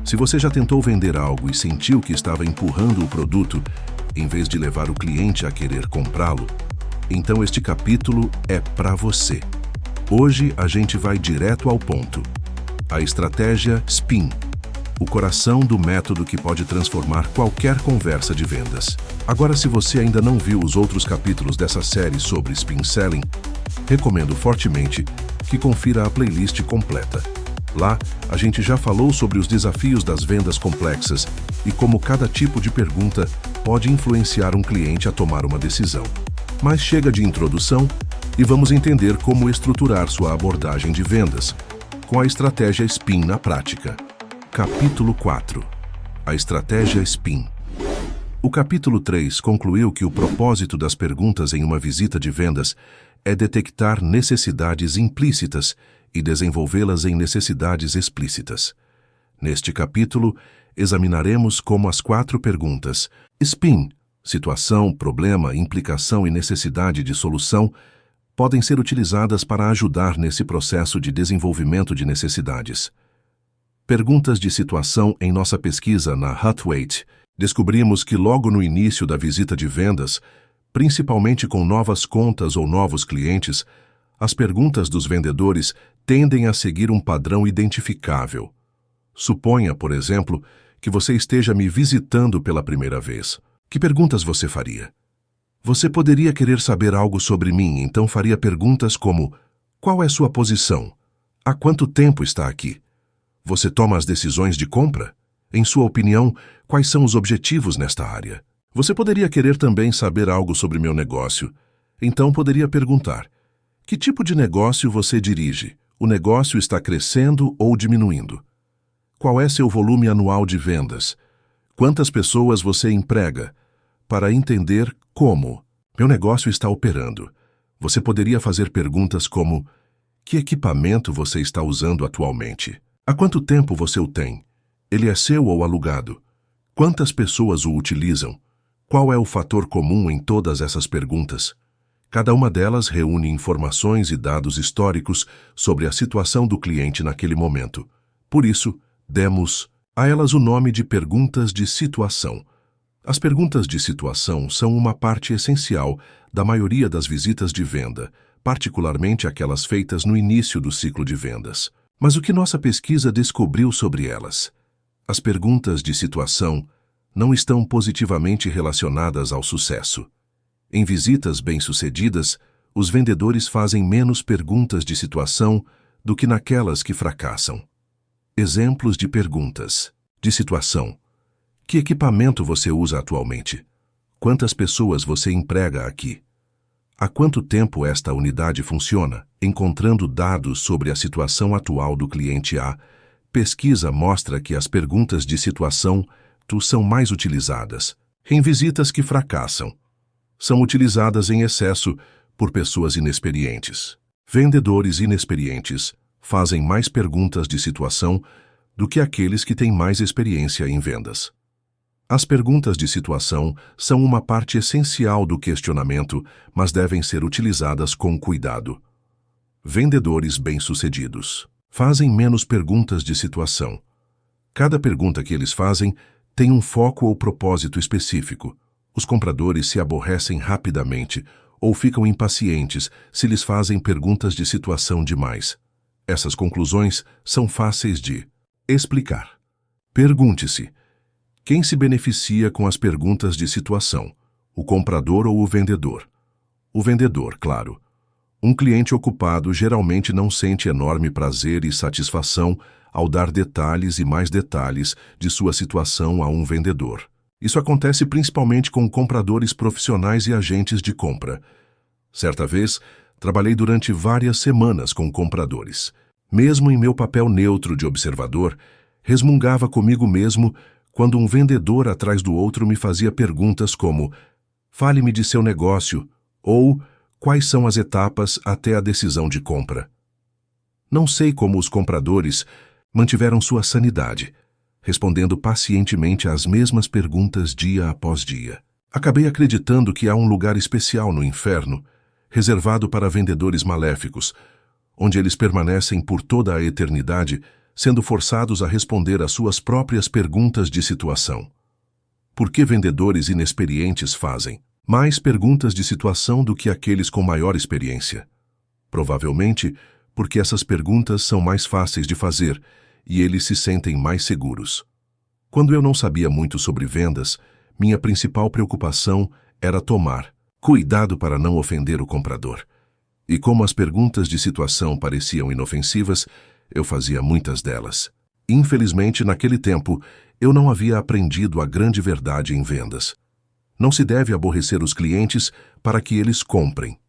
Se você já tentou vender algo e sentiu que estava empurrando o produto, em vez de levar o cliente a querer comprá-lo, então este capítulo é para você. Hoje a gente vai direto ao ponto. A estratégia SPIN, o coração do método que pode transformar qualquer conversa de vendas. Agora, se você ainda não viu os outros capítulos dessa série sobre SPIN Selling, recomendo fortemente que confira a playlist completa. Lá, a gente já falou sobre os desafios das vendas complexas e como cada tipo de pergunta pode influenciar um cliente a tomar uma decisão. Mas chega de introdução e vamos entender como estruturar sua abordagem de vendas com a estratégia SPIN na prática. Capítulo 4. A estratégia SPIN. O capítulo 3 concluiu que o propósito das perguntas em uma visita de vendas é detectar necessidades implícitas e desenvolvê-las em necessidades explícitas. Neste capítulo, examinaremos como as 4 perguntas SPIN, situação, problema, implicação e necessidade de solução, podem ser utilizadas para ajudar nesse processo de desenvolvimento de necessidades. Perguntas de situação. Em nossa pesquisa na Hutwait, descobrimos que logo no início da visita de vendas, principalmente com novas contas ou novos clientes, as perguntas dos vendedores tendem a seguir um padrão identificável. Suponha, por exemplo, que você esteja me visitando pela primeira vez. Que perguntas você faria? Você poderia querer saber algo sobre mim, então faria perguntas como: qual é sua posição? Há quanto tempo está aqui? Você toma as decisões de compra? Em sua opinião, quais são os objetivos nesta área? Você poderia querer também saber algo sobre meu negócio. Então poderia perguntar: que tipo de negócio você dirige? O negócio está crescendo ou diminuindo? Qual é seu volume anual de vendas? Quantas pessoas você emprega? Para entender como meu negócio está operando, você poderia fazer perguntas como: que equipamento você está usando atualmente? Há quanto tempo você o tem? Ele é seu ou alugado? Quantas pessoas o utilizam? Qual é o fator comum em todas essas perguntas? Cada uma delas reúne informações e dados históricos sobre a situação do cliente naquele momento. Por isso, demos a elas o nome de perguntas de situação. As perguntas de situação são uma parte essencial da maioria das visitas de venda, particularmente aquelas feitas no início do ciclo de vendas. Mas o que nossa pesquisa descobriu sobre elas? As perguntas de situação não estão positivamente relacionadas ao sucesso. Em visitas bem-sucedidas, os vendedores fazem menos perguntas de situação do que naquelas que fracassam. Exemplos de perguntas de situação. Que equipamento você usa atualmente? Quantas pessoas você emprega aqui? Há quanto tempo esta unidade funciona? Encontrando dados sobre a situação atual do cliente A, pesquisa mostra que as perguntas de situação são mais utilizadas em visitas que fracassam. São utilizadas em excesso por pessoas inexperientes. Vendedores inexperientes fazem mais perguntas de situação do que aqueles que têm mais experiência em vendas. As perguntas de situação são uma parte essencial do questionamento, mas devem ser utilizadas com cuidado. Vendedores bem-sucedidos fazem menos perguntas de situação. Cada pergunta que eles fazem tem um foco ou propósito específico. Os compradores se aborrecem rapidamente ou ficam impacientes se lhes fazem perguntas de situação demais. Essas conclusões são fáceis de explicar. Pergunte-se: quem se beneficia com as perguntas de situação? O comprador ou o vendedor? O vendedor, claro. Um cliente ocupado geralmente não sente enorme prazer e satisfação ao dar detalhes e mais detalhes de sua situação a um vendedor. Isso acontece principalmente com compradores profissionais e agentes de compra. Certa vez, trabalhei durante várias semanas com compradores. Mesmo em meu papel neutro de observador, resmungava comigo mesmo quando um vendedor atrás do outro me fazia perguntas como: fale-me de seu negócio, ou quais são as etapas até a decisão de compra. Não sei como os compradores mantiveram sua sanidade, respondendo pacientemente às mesmas perguntas dia após dia. Acabei acreditando que há um lugar especial no inferno, reservado para vendedores maléficos, onde eles permanecem por toda a eternidade, sendo forçados a responder às suas próprias perguntas de situação. Por que vendedores inexperientes fazem mais perguntas de situação do que aqueles com maior experiência? Provavelmente porque essas perguntas são mais fáceis de fazer e eles se sentem mais seguros. Quando eu não sabia muito sobre vendas, minha principal preocupação era tomar cuidado para não ofender o comprador. E como as perguntas de situação pareciam inofensivas, eu fazia muitas delas. Infelizmente, naquele tempo, eu não havia aprendido a grande verdade em vendas. Não se deve aborrecer os clientes para que eles comprem.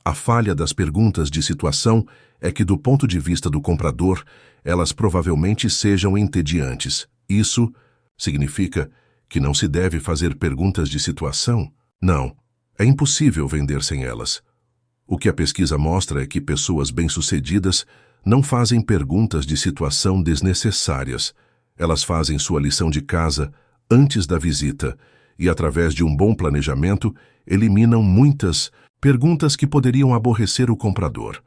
A falha das perguntas de situação é que, do ponto de vista do comprador, elas provavelmente sejam entediantes. Isso significa que não se deve fazer perguntas de situação? Não, é impossível vender sem elas. O que a pesquisa mostra é que pessoas bem-sucedidas não fazem perguntas de situação desnecessárias. Elas fazem sua lição de casa antes da visita e, através de um bom planejamento, eliminam muitas perguntas que poderiam aborrecer o comprador.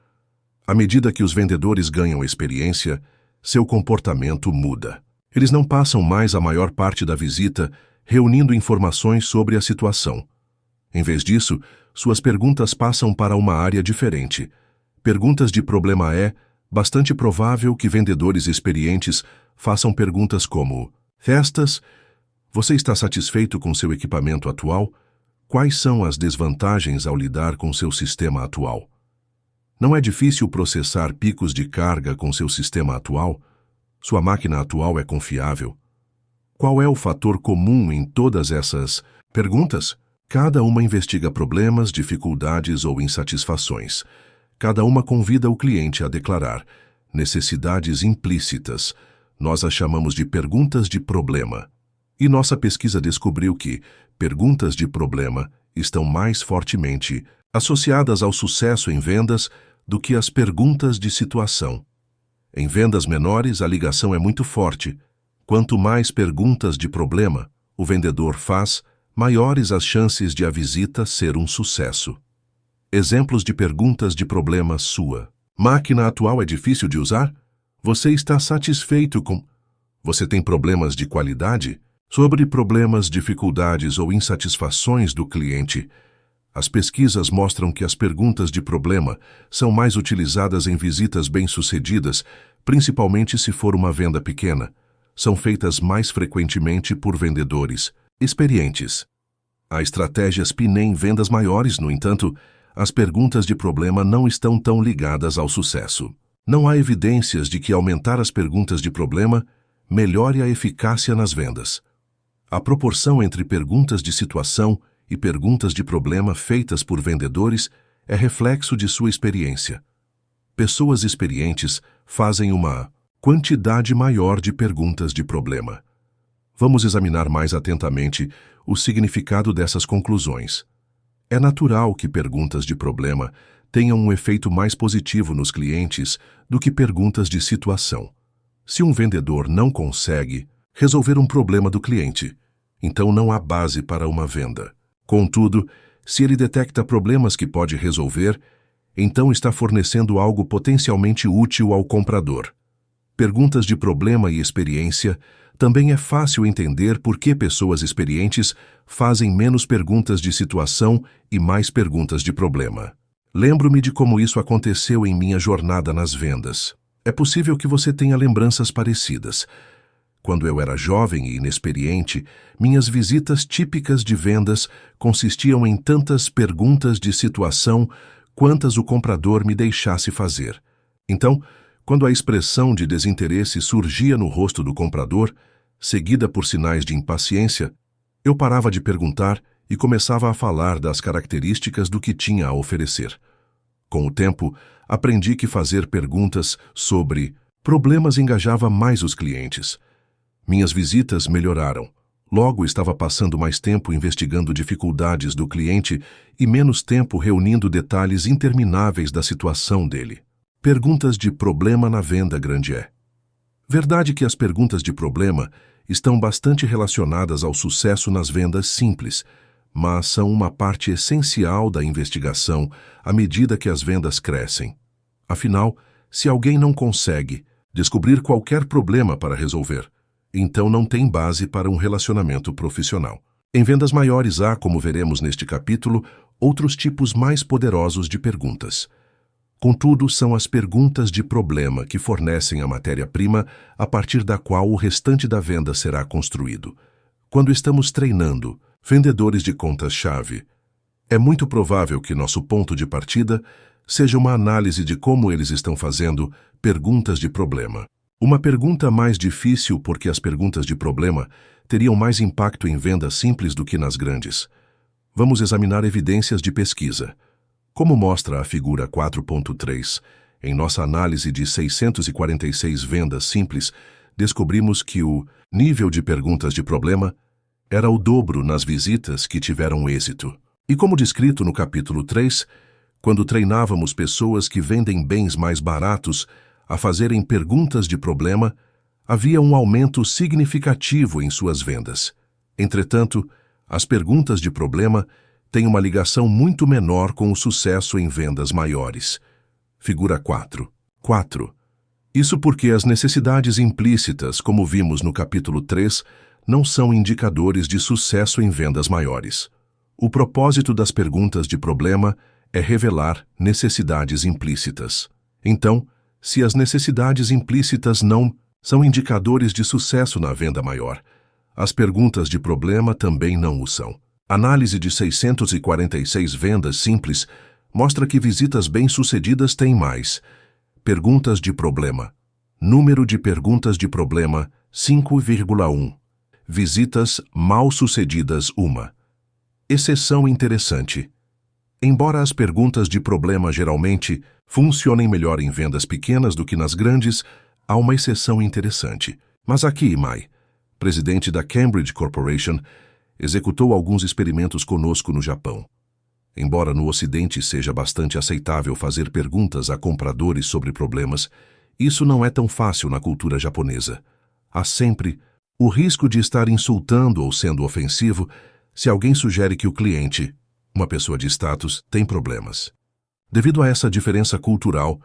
À medida que os vendedores ganham experiência, seu comportamento muda. Eles não passam mais a maior parte da visita reunindo informações sobre a situação. Em vez disso, suas perguntas passam para uma área diferente. Perguntas de problema. É bastante provável que vendedores experientes façam perguntas como: Festas? Você está satisfeito com seu equipamento atual? Quais são as desvantagens ao lidar com seu sistema atual? Não é difícil processar picos de carga com seu sistema atual? Sua máquina atual é confiável? Qual é o fator comum em todas essas perguntas? Cada uma investiga problemas, dificuldades ou insatisfações. Cada uma convida o cliente a declarar necessidades implícitas. Nós as chamamos de perguntas de problema. E nossa pesquisa descobriu que perguntas de problema estão mais fortemente associadas ao sucesso em vendas do que as perguntas de situação. Em vendas menores, a ligação é muito forte. Quanto mais perguntas de problema o vendedor faz, maiores as chances de a visita ser um sucesso. Exemplos de perguntas de problema. Sua máquina atual é difícil de usar? Você está satisfeito com... Você tem problemas de qualidade? Sobre problemas, dificuldades ou insatisfações do cliente, as pesquisas mostram que as perguntas de problema são mais utilizadas em visitas bem-sucedidas, principalmente se for uma venda pequena. São feitas mais frequentemente por vendedores experientes. Há estratégias PIN em vendas maiores, no entanto, as perguntas de problema não estão tão ligadas ao sucesso. Não há evidências de que aumentar as perguntas de problema melhore a eficácia nas vendas. A proporção entre perguntas de situação e perguntas de problema feitas por vendedores é reflexo de sua experiência. Pessoas experientes fazem uma quantidade maior de perguntas de problema. Vamos examinar mais atentamente o significado dessas conclusões. É natural que perguntas de problema tenham um efeito mais positivo nos clientes do que perguntas de situação. Se um vendedor não consegue resolver um problema do cliente, então não há base para uma venda. Contudo, se ele detecta problemas que pode resolver, então está fornecendo algo potencialmente útil ao comprador. Perguntas de problema e experiência também é fácil entender por que pessoas experientes fazem menos perguntas de situação e mais perguntas de problema. Lembro-me de como isso aconteceu em minha jornada nas vendas. É possível que você tenha lembranças parecidas. Quando eu era jovem e inexperiente, minhas visitas típicas de vendas consistiam em tantas perguntas de situação quantas o comprador me deixasse fazer. Então, quando a expressão de desinteresse surgia no rosto do comprador, seguida por sinais de impaciência, eu parava de perguntar e começava a falar das características do que tinha a oferecer. Com o tempo, aprendi que fazer perguntas sobre problemas engajava mais os clientes. Minhas visitas melhoraram. Logo, estava passando mais tempo investigando dificuldades do cliente e menos tempo reunindo detalhes intermináveis da situação dele. Perguntas de problema na venda grande. É verdade que as perguntas de problema estão bastante relacionadas ao sucesso nas vendas simples, mas são uma parte essencial da investigação à medida que as vendas crescem. Afinal, se alguém não consegue descobrir qualquer problema para resolver. Então não tem base para um relacionamento profissional. Em vendas maiores há, como veremos neste capítulo, outros tipos mais poderosos de perguntas. Contudo, são as perguntas de problema que fornecem a matéria-prima a partir da qual o restante da venda será construído. Quando estamos treinando vendedores de contas-chave, é muito provável que nosso ponto de partida seja uma análise de como eles estão fazendo perguntas de problema. Uma pergunta mais difícil porque as perguntas de problema teriam mais impacto em vendas simples do que nas grandes. Vamos examinar evidências de pesquisa. Como mostra a figura 4.3, em nossa análise de 646 vendas simples, descobrimos que o nível de perguntas de problema era o dobro nas visitas que tiveram êxito. E como descrito no capítulo 3, quando treinávamos pessoas que vendem bens mais baratos a fazerem perguntas de problema, havia um aumento significativo em suas vendas. Entretanto, as perguntas de problema têm uma ligação muito menor com o sucesso em vendas maiores. Figura 4. Isso porque as necessidades implícitas, como vimos no capítulo 3, não são indicadores de sucesso em vendas maiores. O propósito das perguntas de problema é revelar necessidades implícitas. Então, se as necessidades implícitas não são indicadores de sucesso na venda maior, as perguntas de problema também não o são. Análise de 646 vendas simples mostra que visitas bem-sucedidas têm mais perguntas de problema. Número de perguntas de problema 5,1. Visitas mal-sucedidas 1. Exceção interessante. Embora as perguntas de problema geralmente funcionem melhor em vendas pequenas do que nas grandes, há uma exceção interessante. Mas aqui, Imai, presidente da Cambridge Corporation, executou alguns experimentos conosco no Japão. Embora no Ocidente seja bastante aceitável fazer perguntas a compradores sobre problemas, isso não é tão fácil na cultura japonesa. Há sempre o risco de estar insultando ou sendo ofensivo se alguém sugere que o cliente, uma pessoa de status, tem problemas. Devido a essa diferença cultural,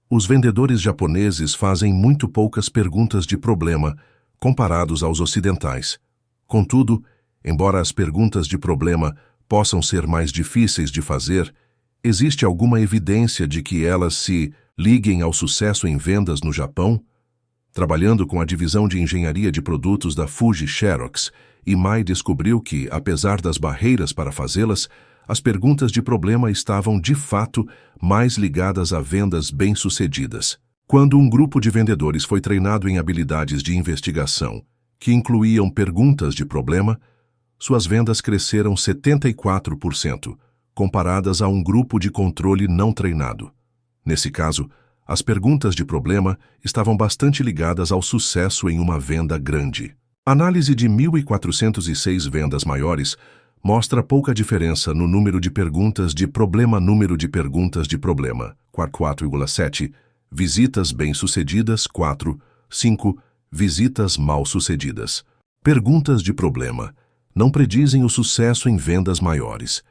os vendedores japoneses fazem muito poucas perguntas de problema comparados aos ocidentais. Contudo, embora as perguntas de problema possam ser mais difíceis de fazer, existe alguma evidência de que elas se liguem ao sucesso em vendas no Japão? Trabalhando com a divisão de engenharia de produtos da Fuji Xerox, Imai descobriu que, apesar das barreiras para fazê-las, as perguntas de problema estavam, de fato, mais ligadas a vendas bem-sucedidas. Quando um grupo de vendedores foi treinado em habilidades de investigação, que incluíam perguntas de problema, suas vendas cresceram 74%, comparadas a um grupo de controle não treinado. Nesse caso, as perguntas de problema estavam bastante ligadas ao sucesso em uma venda grande. Análise de 1.406 vendas maiores mostra pouca diferença no número de perguntas de problema. Número de perguntas de problema, 4,7. Visitas bem-sucedidas, 4. 5. Visitas mal-sucedidas. Perguntas de problema não predizem o sucesso em vendas maiores.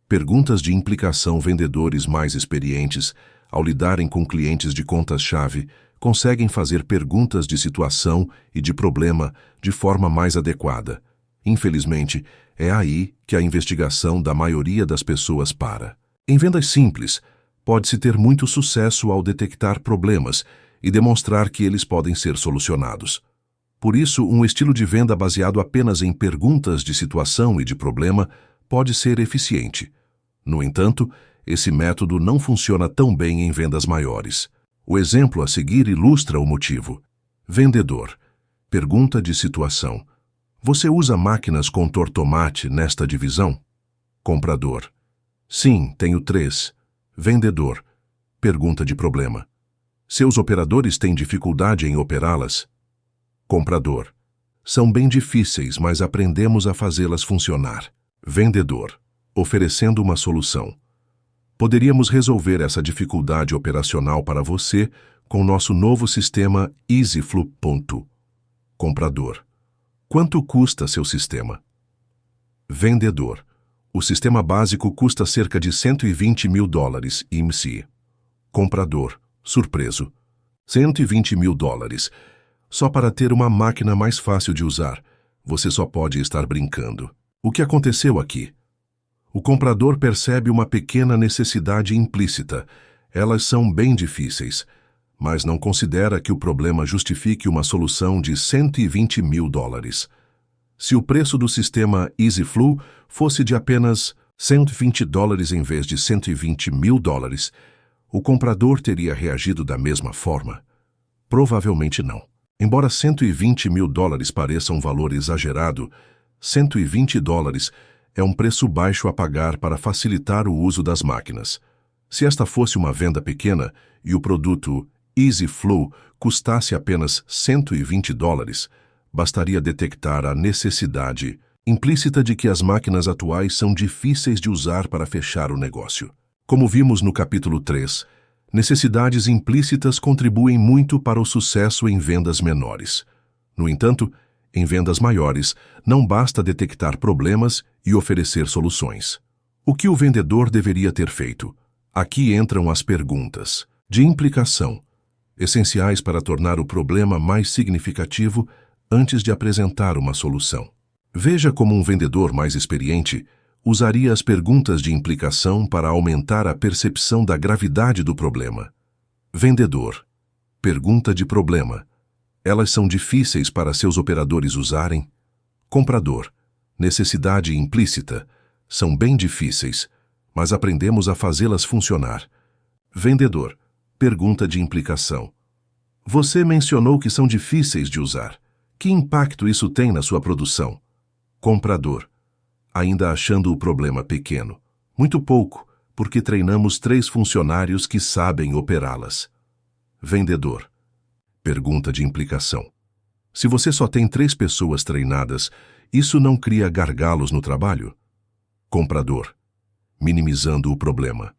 Perguntas de implicação. Vendedores mais experientes, ao lidarem com clientes de contas-chave, conseguem fazer perguntas de situação e de problema de forma mais adequada. Infelizmente, é aí que a investigação da maioria das pessoas para. Em vendas simples, pode-se ter muito sucesso ao detectar problemas e demonstrar que eles podem ser solucionados. Por isso, um estilo de venda baseado apenas em perguntas de situação e de problema pode ser eficiente. No entanto, esse método não funciona tão bem em vendas maiores. O exemplo a seguir ilustra o motivo. Vendedor. Pergunta de situação. Você usa máquinas com tortomate nesta divisão? Comprador. Sim, tenho 3. Vendedor. Pergunta de problema. Seus operadores têm dificuldade em operá-las? Comprador. São bem difíceis, mas aprendemos a fazê-las funcionar. Vendedor. Oferecendo uma solução. Poderíamos resolver essa dificuldade operacional para você com nosso novo sistema EasyFlow. Comprador. Quanto custa seu sistema? Vendedor. O sistema básico custa cerca de $120 mil, IMC. Comprador. Surpreso. $120 mil. Só para ter uma máquina mais fácil de usar. Você só pode estar brincando. O que aconteceu aqui? O comprador percebe uma pequena necessidade implícita. Elas são bem difíceis, mas não considera que o problema justifique uma solução de $120 mil. Se o preço do sistema EasyFlow fosse de apenas $120 em vez de $120 mil, o comprador teria reagido da mesma forma? Provavelmente não. Embora $120 mil pareça um valor exagerado, $120 é um preço baixo a pagar para facilitar o uso das máquinas. Se esta fosse uma venda pequena e o produto EasyFlow custasse apenas $120, bastaria detectar a necessidade implícita de que as máquinas atuais são difíceis de usar para fechar o negócio. Como vimos no capítulo 3, necessidades implícitas contribuem muito para o sucesso em vendas menores. No entanto, em vendas maiores, não basta detectar problemas e oferecer soluções. O que o vendedor deveria ter feito? Aqui entram as perguntas de implicação, essenciais para tornar o problema mais significativo antes de apresentar uma solução. Veja como um vendedor mais experiente usaria as perguntas de implicação para aumentar a percepção da gravidade do problema. Vendedor. Pergunta de problema. Elas são difíceis para seus operadores usarem? Comprador. Necessidade implícita. São bem difíceis, mas aprendemos a fazê-las funcionar. Vendedor. Pergunta de implicação. Você mencionou que são difíceis de usar. Que impacto isso tem na sua produção? Comprador. Ainda achando o problema pequeno. Muito pouco, porque treinamos 3 funcionários que sabem operá-las. Vendedor. Pergunta de implicação. Se você só tem 3 pessoas treinadas, isso não cria gargalos no trabalho? Comprador. Minimizando o problema.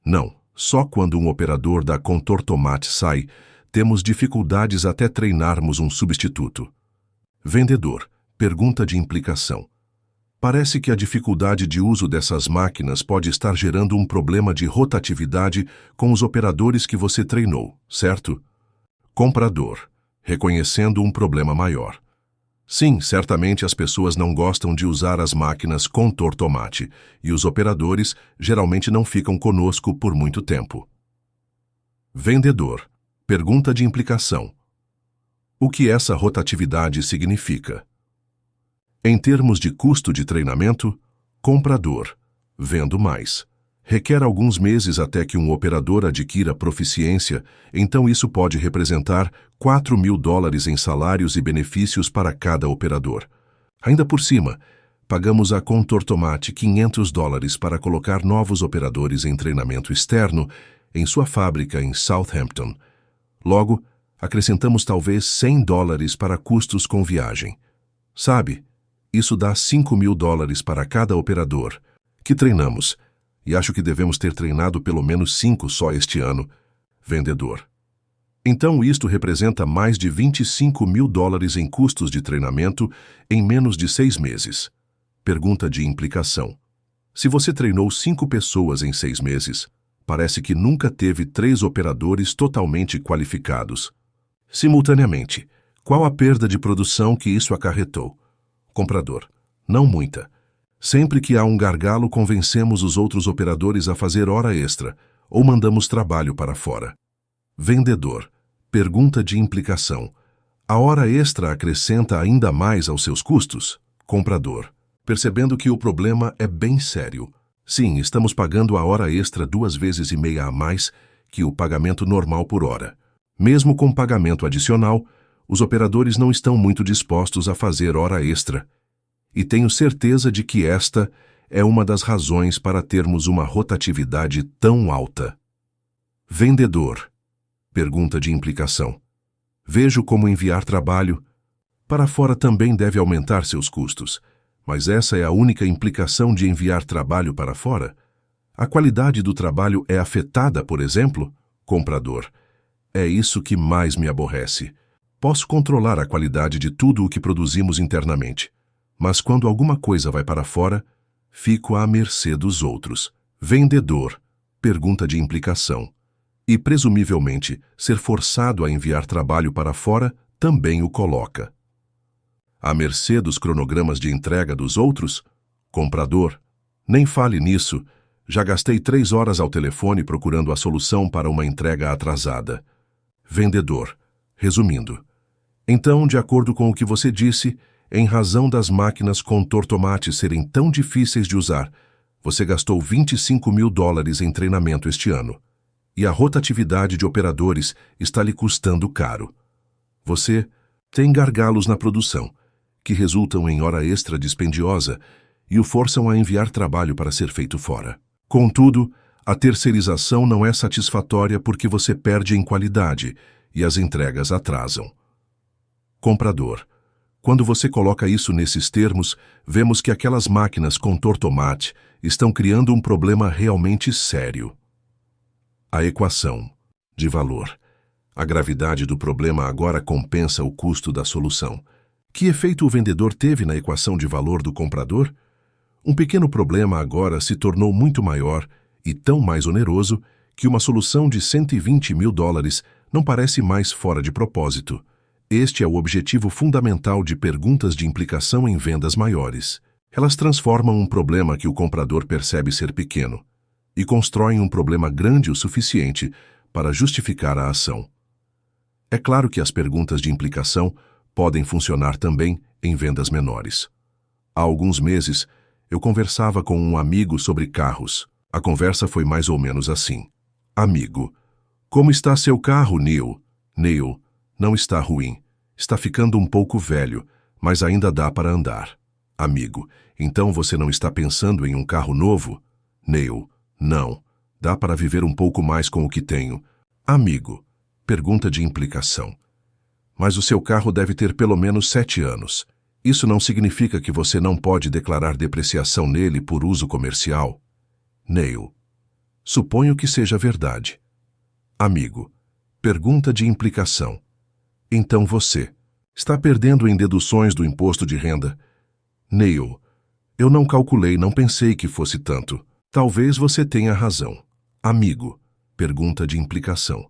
Não, só quando um operador da Contortomate sai, temos dificuldades até treinarmos um substituto. Vendedor. Pergunta de implicação. Parece que a dificuldade de uso dessas máquinas pode estar gerando um problema de rotatividade com os operadores que você treinou, certo? Comprador. Reconhecendo um problema maior. Sim, certamente as pessoas não gostam de usar as máquinas Contortomate e os operadores geralmente não ficam conosco por muito tempo. Vendedor. Pergunta de implicação. O que essa rotatividade significa? Em termos de custo de treinamento, comprador. Vendo mais. Requer alguns meses até que um operador adquira proficiência, então isso pode representar $4 mil em salários e benefícios para cada operador. Ainda por cima, pagamos a Contortomate $500 para colocar novos operadores em treinamento externo em sua fábrica em Southampton. Logo, acrescentamos talvez $100 para custos com viagem. Sabe, isso dá $5 mil para cada operador, que treinamos, e acho que devemos ter treinado pelo menos 5 só este ano. Vendedor. Então isto representa mais de $25 mil em custos de treinamento em menos de 6 meses. Pergunta de implicação. Se você treinou 5 pessoas em 6 meses, parece que nunca teve 3 operadores totalmente qualificados. Simultaneamente, qual a perda de produção que isso acarretou? Comprador. Não muita. Sempre que há um gargalo, convencemos os outros operadores a fazer hora extra ou mandamos trabalho para fora. Vendedor. Pergunta de implicação. A hora extra acrescenta ainda mais aos seus custos? Comprador. Percebendo que o problema é bem sério. Sim, estamos pagando a hora extra 2,5 vezes a mais que o pagamento normal por hora. Mesmo com pagamento adicional, os operadores não estão muito dispostos a fazer hora extra. E tenho certeza de que esta é uma das razões para termos uma rotatividade tão alta. Vendedor. Pergunta de implicação. Vejo como enviar trabalho para fora também deve aumentar seus custos, mas essa é a única implicação de enviar trabalho para fora? A qualidade do trabalho é afetada, por exemplo? Comprador. É isso que mais me aborrece. Posso controlar a qualidade de tudo o que produzimos internamente, mas quando alguma coisa vai para fora, fico à mercê dos outros. Vendedor. Pergunta de implicação. E, presumivelmente, ser forçado a enviar trabalho para fora também o coloca à mercê dos cronogramas de entrega dos outros? Comprador: nem fale nisso. Já gastei 3 horas ao telefone procurando a solução para uma entrega atrasada. Vendedor: resumindo, então, de acordo com o que você disse, em razão das máquinas com tortomate serem tão difíceis de usar, você gastou $25.000 em treinamento este ano. E a rotatividade de operadores está lhe custando caro. Você tem gargalos na produção, que resultam em hora extra dispendiosa e o forçam a enviar trabalho para ser feito fora. Contudo, a terceirização não é satisfatória porque você perde em qualidade e as entregas atrasam. Comprador: quando você coloca isso nesses termos, vemos que aquelas máquinas com tortomate estão criando um problema realmente sério. A equação de valor. A gravidade do problema agora compensa o custo da solução. Que efeito o vendedor teve na equação de valor do comprador? Um pequeno problema agora se tornou muito maior e tão mais oneroso que uma solução de $120.000 não parece mais fora de propósito. Este é o objetivo fundamental de perguntas de implicação em vendas maiores. Elas transformam um problema que o comprador percebe ser pequeno e constroem um problema grande o suficiente para justificar a ação. É claro que as perguntas de implicação podem funcionar também em vendas menores. Há alguns meses, eu conversava com um amigo sobre carros. A conversa foi mais ou menos assim. Amigo: como está seu carro, Neil? Neil: não está ruim. Está ficando um pouco velho, mas ainda dá para andar. Amigo: então você não está pensando em um carro novo? Neil: não. Dá para viver um pouco mais com o que tenho. Amigo: pergunta de implicação. Mas o seu carro deve ter pelo menos 7 anos. Isso não significa que você não pode declarar depreciação nele por uso comercial? Neil: suponho que seja verdade. Amigo: pergunta de implicação. Então você está perdendo em deduções do imposto de renda? Neil: eu não calculei, não pensei que fosse tanto. Talvez você tenha razão. Amigo: pergunta de implicação.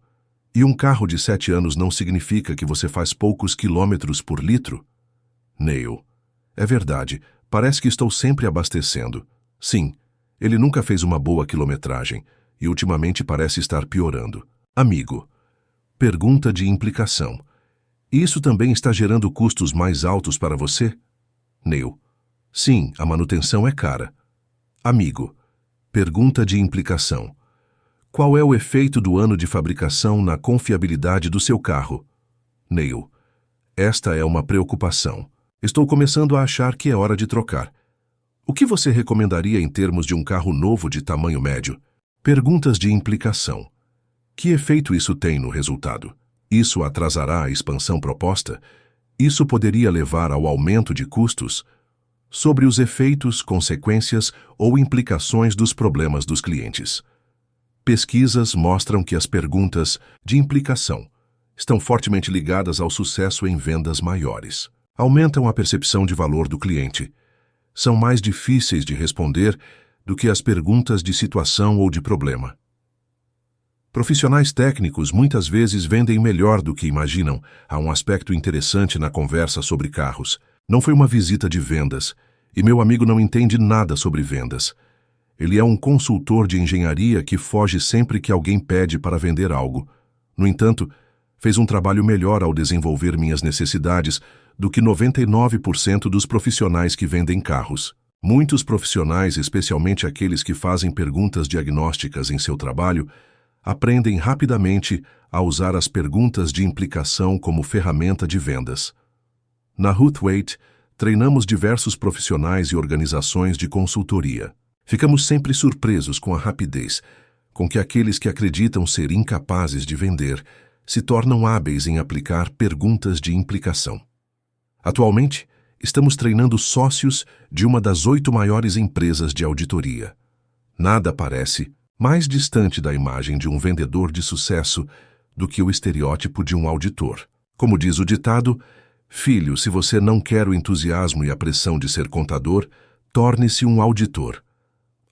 E um carro de 7 anos não significa que você faz poucos quilômetros por litro? Neil: é verdade, parece que estou sempre abastecendo. Sim, ele nunca fez uma boa quilometragem e ultimamente parece estar piorando. Amigo: pergunta de implicação. Isso também está gerando custos mais altos para você? Neil: sim, a manutenção é cara. Amigo: pergunta de implicação. Qual é o efeito do ano de fabricação na confiabilidade do seu carro? Neil: esta é uma preocupação. Estou começando a achar que é hora de trocar. O que você recomendaria em termos de um carro novo de tamanho médio? Perguntas de implicação. Que efeito isso tem no resultado? Isso atrasará a expansão proposta? Isso poderia levar ao aumento de custos? Sobre os efeitos, consequências ou implicações dos problemas dos clientes. Pesquisas mostram que as perguntas de implicação estão fortemente ligadas ao sucesso em vendas maiores. Aumentam a percepção de valor do cliente. São mais difíceis de responder do que as perguntas de situação ou de problema. Profissionais técnicos muitas vezes vendem melhor do que imaginam. Há um aspecto interessante na conversa sobre carros. Não foi uma visita de vendas, e meu amigo não entende nada sobre vendas. Ele é um consultor de engenharia que foge sempre que alguém pede para vender algo. No entanto, fez um trabalho melhor ao desenvolver minhas necessidades do que 99% dos profissionais que vendem carros. Muitos profissionais, especialmente aqueles que fazem perguntas diagnósticas em seu trabalho, aprendem rapidamente a usar as perguntas de implicação como ferramenta de vendas. Na Huthwaite, treinamos diversos profissionais e organizações de consultoria. Ficamos sempre surpresos com a rapidez com que aqueles que acreditam ser incapazes de vender se tornam hábeis em aplicar perguntas de implicação. Atualmente, estamos treinando sócios de uma das 8 maiores empresas de auditoria. Nada parece mais distante da imagem de um vendedor de sucesso do que o estereótipo de um auditor. Como diz o ditado, filho, se você não quer o entusiasmo e a pressão de ser contador, torne-se um auditor.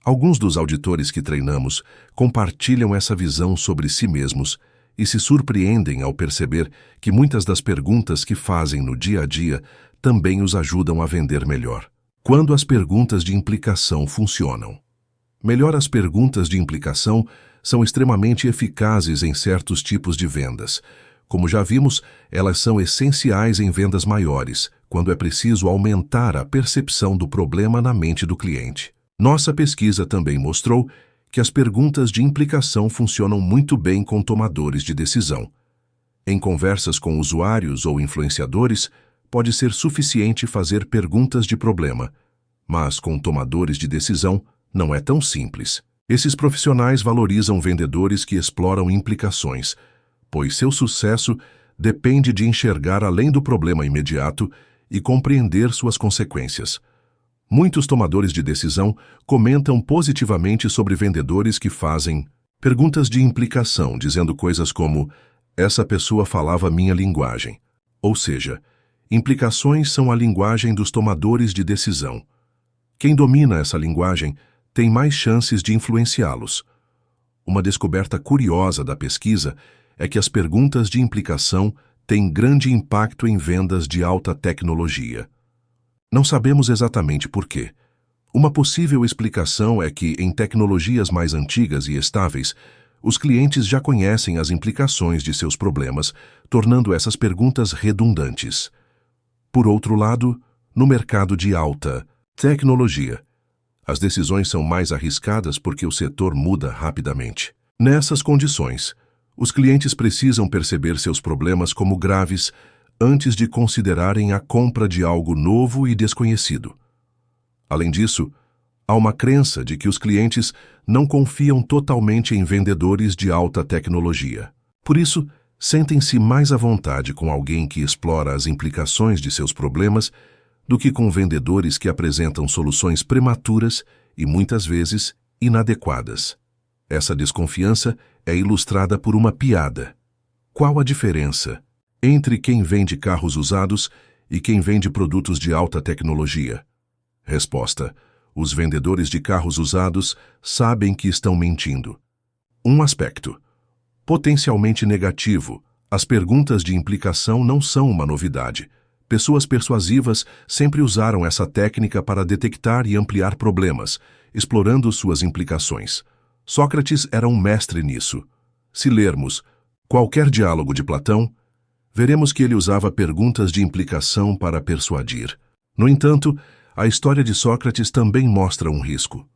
Alguns dos auditores que treinamos compartilham essa visão sobre si mesmos e se surpreendem ao perceber que muitas das perguntas que fazem no dia a dia também os ajudam a vender melhor. Quando as perguntas de implicação funcionam. Melhor, as perguntas de implicação são extremamente eficazes em certos tipos de vendas. Como já vimos, elas são essenciais em vendas maiores, quando é preciso aumentar a percepção do problema na mente do cliente. Nossa pesquisa também mostrou que as perguntas de implicação funcionam muito bem com tomadores de decisão. Em conversas com usuários ou influenciadores, pode ser suficiente fazer perguntas de problema, mas com tomadores de decisão não é tão simples. Esses profissionais valorizam vendedores que exploram implicações, pois seu sucesso depende de enxergar além do problema imediato e compreender suas consequências. Muitos tomadores de decisão comentam positivamente sobre vendedores que fazem perguntas de implicação, dizendo coisas como: essa pessoa falava minha linguagem. Ou seja, implicações são a linguagem dos tomadores de decisão. Quem domina essa linguagem tem mais chances de influenciá-los. Uma descoberta curiosa da pesquisa é que as perguntas de implicação têm grande impacto em vendas de alta tecnologia. Não sabemos exatamente por quê. Uma possível explicação é que, em tecnologias mais antigas e estáveis, os clientes já conhecem as implicações de seus problemas, tornando essas perguntas redundantes. Por outro lado, no mercado de alta tecnologia, as decisões são mais arriscadas porque o setor muda rapidamente. Nessas condições, os clientes precisam perceber seus problemas como graves antes de considerarem a compra de algo novo e desconhecido. Além disso, há uma crença de que os clientes não confiam totalmente em vendedores de alta tecnologia. Por isso, sentem-se mais à vontade com alguém que explora as implicações de seus problemas do que com vendedores que apresentam soluções prematuras e, muitas vezes, inadequadas. Essa desconfiança é ilustrada por uma piada. Qual a diferença entre quem vende carros usados e quem vende produtos de alta tecnologia? Resposta: os vendedores de carros usados sabem que estão mentindo. Um aspecto potencialmente negativo: as perguntas de implicação não são uma novidade. Pessoas persuasivas sempre usaram essa técnica para detectar e ampliar problemas, explorando suas implicações. Sócrates era um mestre nisso. Se lermos qualquer diálogo de Platão, veremos que ele usava perguntas de implicação para persuadir. No entanto, a história de Sócrates também mostra um risco.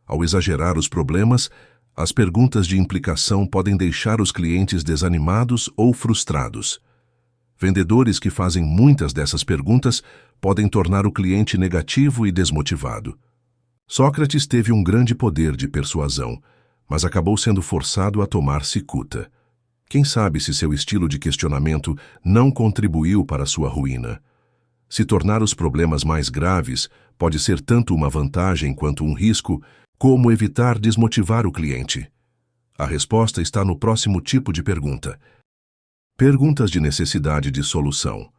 Ao exagerar os problemas, as perguntas de implicação podem deixar os clientes desanimados ou frustrados. Vendedores que fazem muitas dessas perguntas podem tornar o cliente negativo e desmotivado. Sócrates teve um grande poder de persuasão, mas acabou sendo forçado a tomar cicuta. Quem sabe se seu estilo de questionamento não contribuiu para sua ruína? Se tornar os problemas mais graves pode ser tanto uma vantagem quanto um risco, como evitar desmotivar o cliente? A resposta está no próximo tipo de pergunta. Perguntas de necessidade de solução.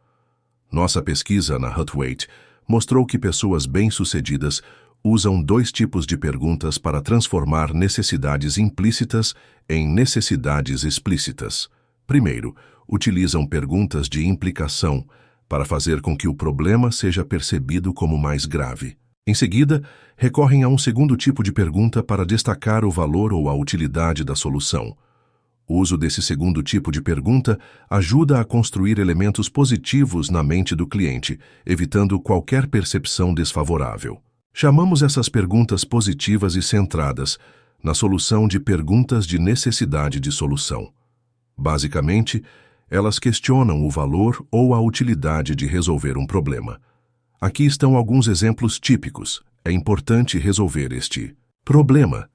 Nossa pesquisa na Hutwait mostrou que pessoas bem-sucedidas usam dois tipos de perguntas para transformar necessidades implícitas em necessidades explícitas. Primeiro, utilizam perguntas de implicação para fazer com que o problema seja percebido como mais grave. Em seguida, recorrem a um segundo tipo de pergunta para destacar o valor ou a utilidade da solução. O uso desse segundo tipo de pergunta ajuda a construir elementos positivos na mente do cliente, evitando qualquer percepção desfavorável. Chamamos essas perguntas positivas e centradas na solução de perguntas de necessidade de solução. Basicamente, elas questionam o valor ou a utilidade de resolver um problema. Aqui estão alguns exemplos típicos. É importante resolver este problema.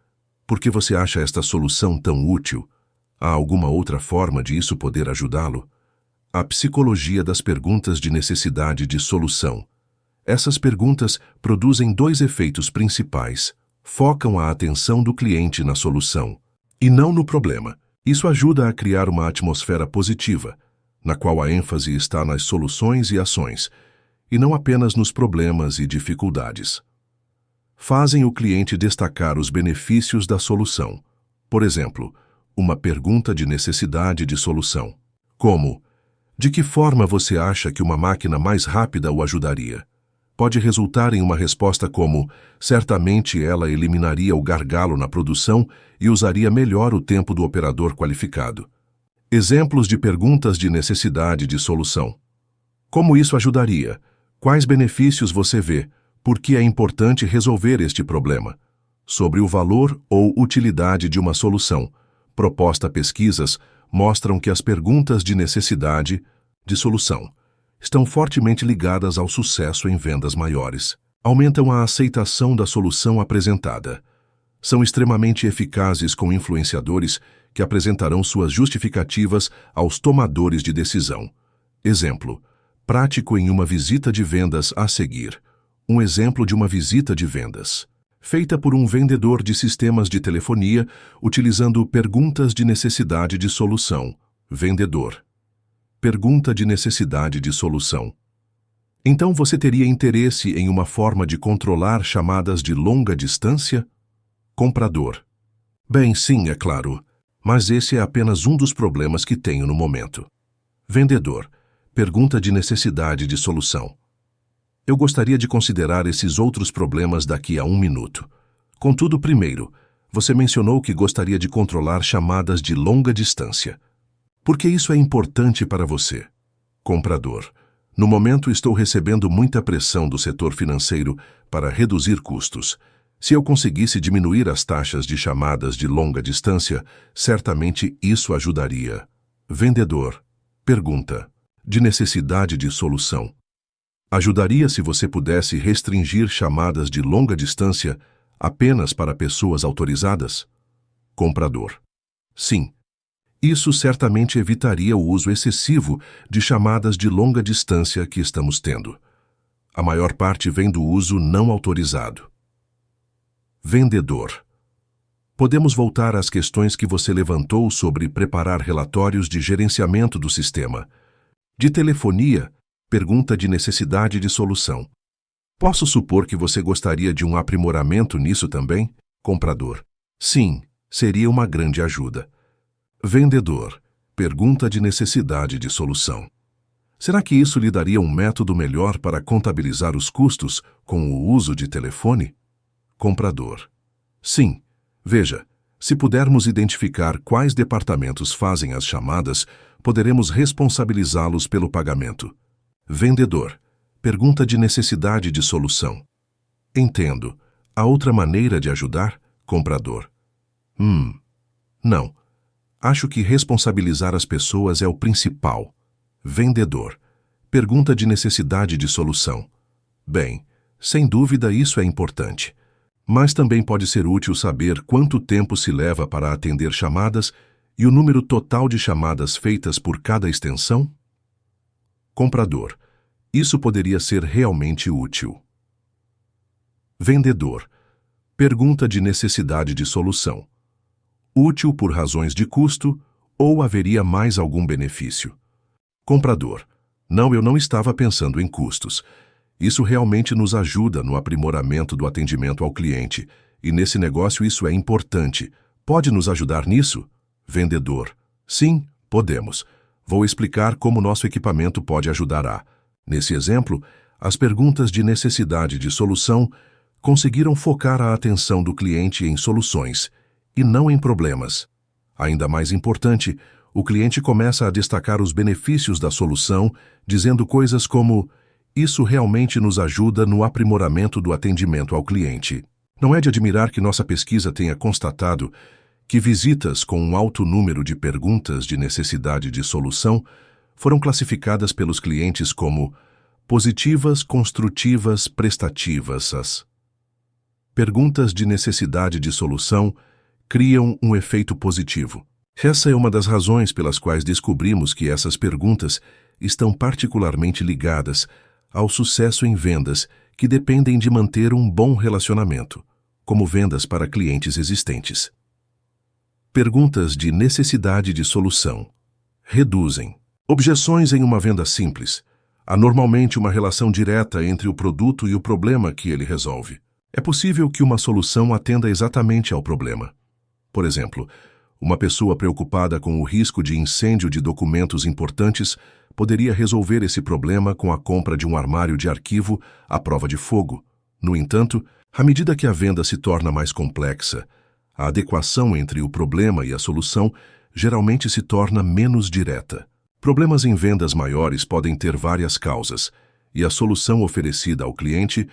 Por que você acha esta solução tão útil? Há alguma outra forma de isso poder ajudá-lo? A psicologia das perguntas de necessidade de solução. Essas perguntas produzem dois efeitos principais. Focam a atenção do cliente na solução, e não no problema. Isso ajuda a criar uma atmosfera positiva, na qual a ênfase está nas soluções e ações, e não apenas nos problemas e dificuldades. fazem o cliente destacar os benefícios da solução. Por exemplo, uma pergunta de necessidade de solução, como: de que forma você acha que uma máquina mais rápida o ajudaria? Pode resultar em uma resposta como: certamente ela eliminaria o gargalo na produção e usaria melhor o tempo do operador qualificado. Exemplos de perguntas de necessidade de solução. Como isso ajudaria? Quais benefícios você vê? Por que é importante resolver este problema? Sobre o valor ou utilidade de uma solução. Proposta pesquisas mostram que as perguntas de necessidade de solução estão fortemente ligadas ao sucesso em vendas maiores. Aumentam a aceitação da solução apresentada. São extremamente eficazes com influenciadores que apresentarão suas justificativas aos tomadores de decisão. Exemplo: prático em uma visita de vendas a seguir. Um exemplo de uma visita de vendas feita por um vendedor de sistemas de telefonia utilizando perguntas de necessidade de solução. Vendedor: pergunta de necessidade de solução. Então você teria interesse em uma forma de controlar chamadas de longa distância? Comprador: bem, sim, é claro, mas esse é apenas um dos problemas que tenho no momento. Vendedor: pergunta de necessidade de solução. Eu gostaria de considerar esses outros problemas daqui a 1 minuto. Contudo, primeiro, você mencionou que gostaria de controlar chamadas de longa distância. Por que isso é importante para você? Comprador: no momento estou recebendo muita pressão do setor financeiro para reduzir custos. Se eu conseguisse diminuir as taxas de chamadas de longa distância, certamente isso ajudaria. Vendedor: pergunta de necessidade de solução. Ajudaria se você pudesse restringir chamadas de longa distância apenas para pessoas autorizadas? Comprador: sim. Isso certamente evitaria o uso excessivo de chamadas de longa distância que estamos tendo. A maior parte vem do uso não autorizado. Vendedor: podemos voltar às questões que você levantou sobre preparar relatórios de gerenciamento do sistema. De telefonia, pergunta de necessidade de solução. Posso supor que você gostaria de um aprimoramento nisso também? Comprador: sim, seria uma grande ajuda. Vendedor: pergunta de necessidade de solução. Será que isso lhe daria um método melhor para contabilizar os custos com o uso de telefone? Comprador: sim. Veja, se pudermos identificar quais departamentos fazem as chamadas, poderemos responsabilizá-los pelo pagamento. Vendedor: pergunta de necessidade de solução. Entendo. Há outra maneira de ajudar? Comprador: não. Acho que responsabilizar as pessoas é o principal. Vendedor: pergunta de necessidade de solução. Bem, sem dúvida isso é importante. Mas também pode ser útil saber quanto tempo se leva para atender chamadas e o número total de chamadas feitas por cada extensão? Comprador: isso poderia ser realmente útil. Vendedor: pergunta de necessidade de solução. Útil por razões de custo ou haveria mais algum benefício? Comprador: não, eu não estava pensando em custos. Isso realmente nos ajuda no aprimoramento do atendimento ao cliente, e nesse negócio isso é importante. Pode nos ajudar nisso? Vendedor: sim, podemos. Vou explicar como nosso equipamento pode ajudar. Nesse exemplo, as perguntas de necessidade de solução conseguiram focar a atenção do cliente em soluções e não em problemas. Ainda mais importante, o cliente começa a destacar os benefícios da solução, dizendo coisas como: isso realmente nos ajuda no aprimoramento do atendimento ao cliente. Não é de admirar que nossa pesquisa tenha constatado que visitas com um alto número de perguntas de necessidade de solução foram classificadas pelos clientes como positivas, construtivas, prestativas. As perguntas de necessidade de solução criam um efeito positivo. Essa é uma das razões pelas quais descobrimos que essas perguntas estão particularmente ligadas ao sucesso em vendas que dependem de manter um bom relacionamento, como vendas para clientes existentes. Perguntas de necessidade de solução reduzem objeções em uma venda simples. Há normalmente uma relação direta entre o produto e o problema que ele resolve. É possível que uma solução atenda exatamente ao problema. Por exemplo, uma pessoa preocupada com o risco de incêndio de documentos importantes poderia resolver esse problema com a compra de um armário de arquivo à prova de fogo. No entanto, à medida que a venda se torna mais complexa, a adequação entre o problema e a solução geralmente se torna menos direta. Problemas em vendas maiores podem ter várias causas, e a solução oferecida ao cliente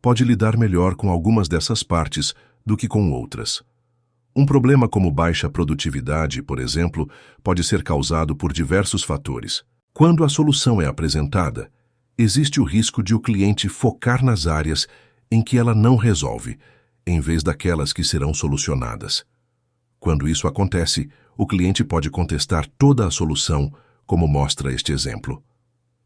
pode lidar melhor com algumas dessas partes do que com outras. Um problema como baixa produtividade, por exemplo, pode ser causado por diversos fatores. Quando a solução é apresentada, existe o risco de o cliente focar nas áreas em que ela não resolve, em vez daquelas que serão solucionadas. Quando isso acontece, o cliente pode contestar toda a solução, como mostra este exemplo.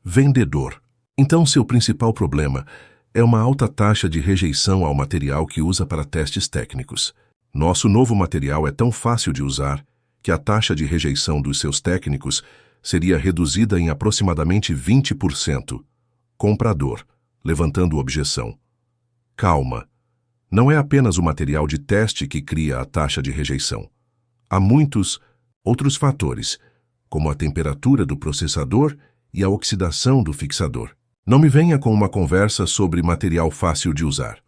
Vendedor. Então, seu principal problema é uma alta taxa de rejeição ao material que usa para testes técnicos. Nosso novo material é tão fácil de usar que a taxa de rejeição dos seus técnicos seria reduzida em aproximadamente 20%. Comprador, levantando objeção. Calma. Não é apenas o material de teste que cria a taxa de rejeição. Há muitos outros fatores, como a temperatura do processador e a oxidação do fixador. Não me venha com uma conversa sobre material fácil de usar.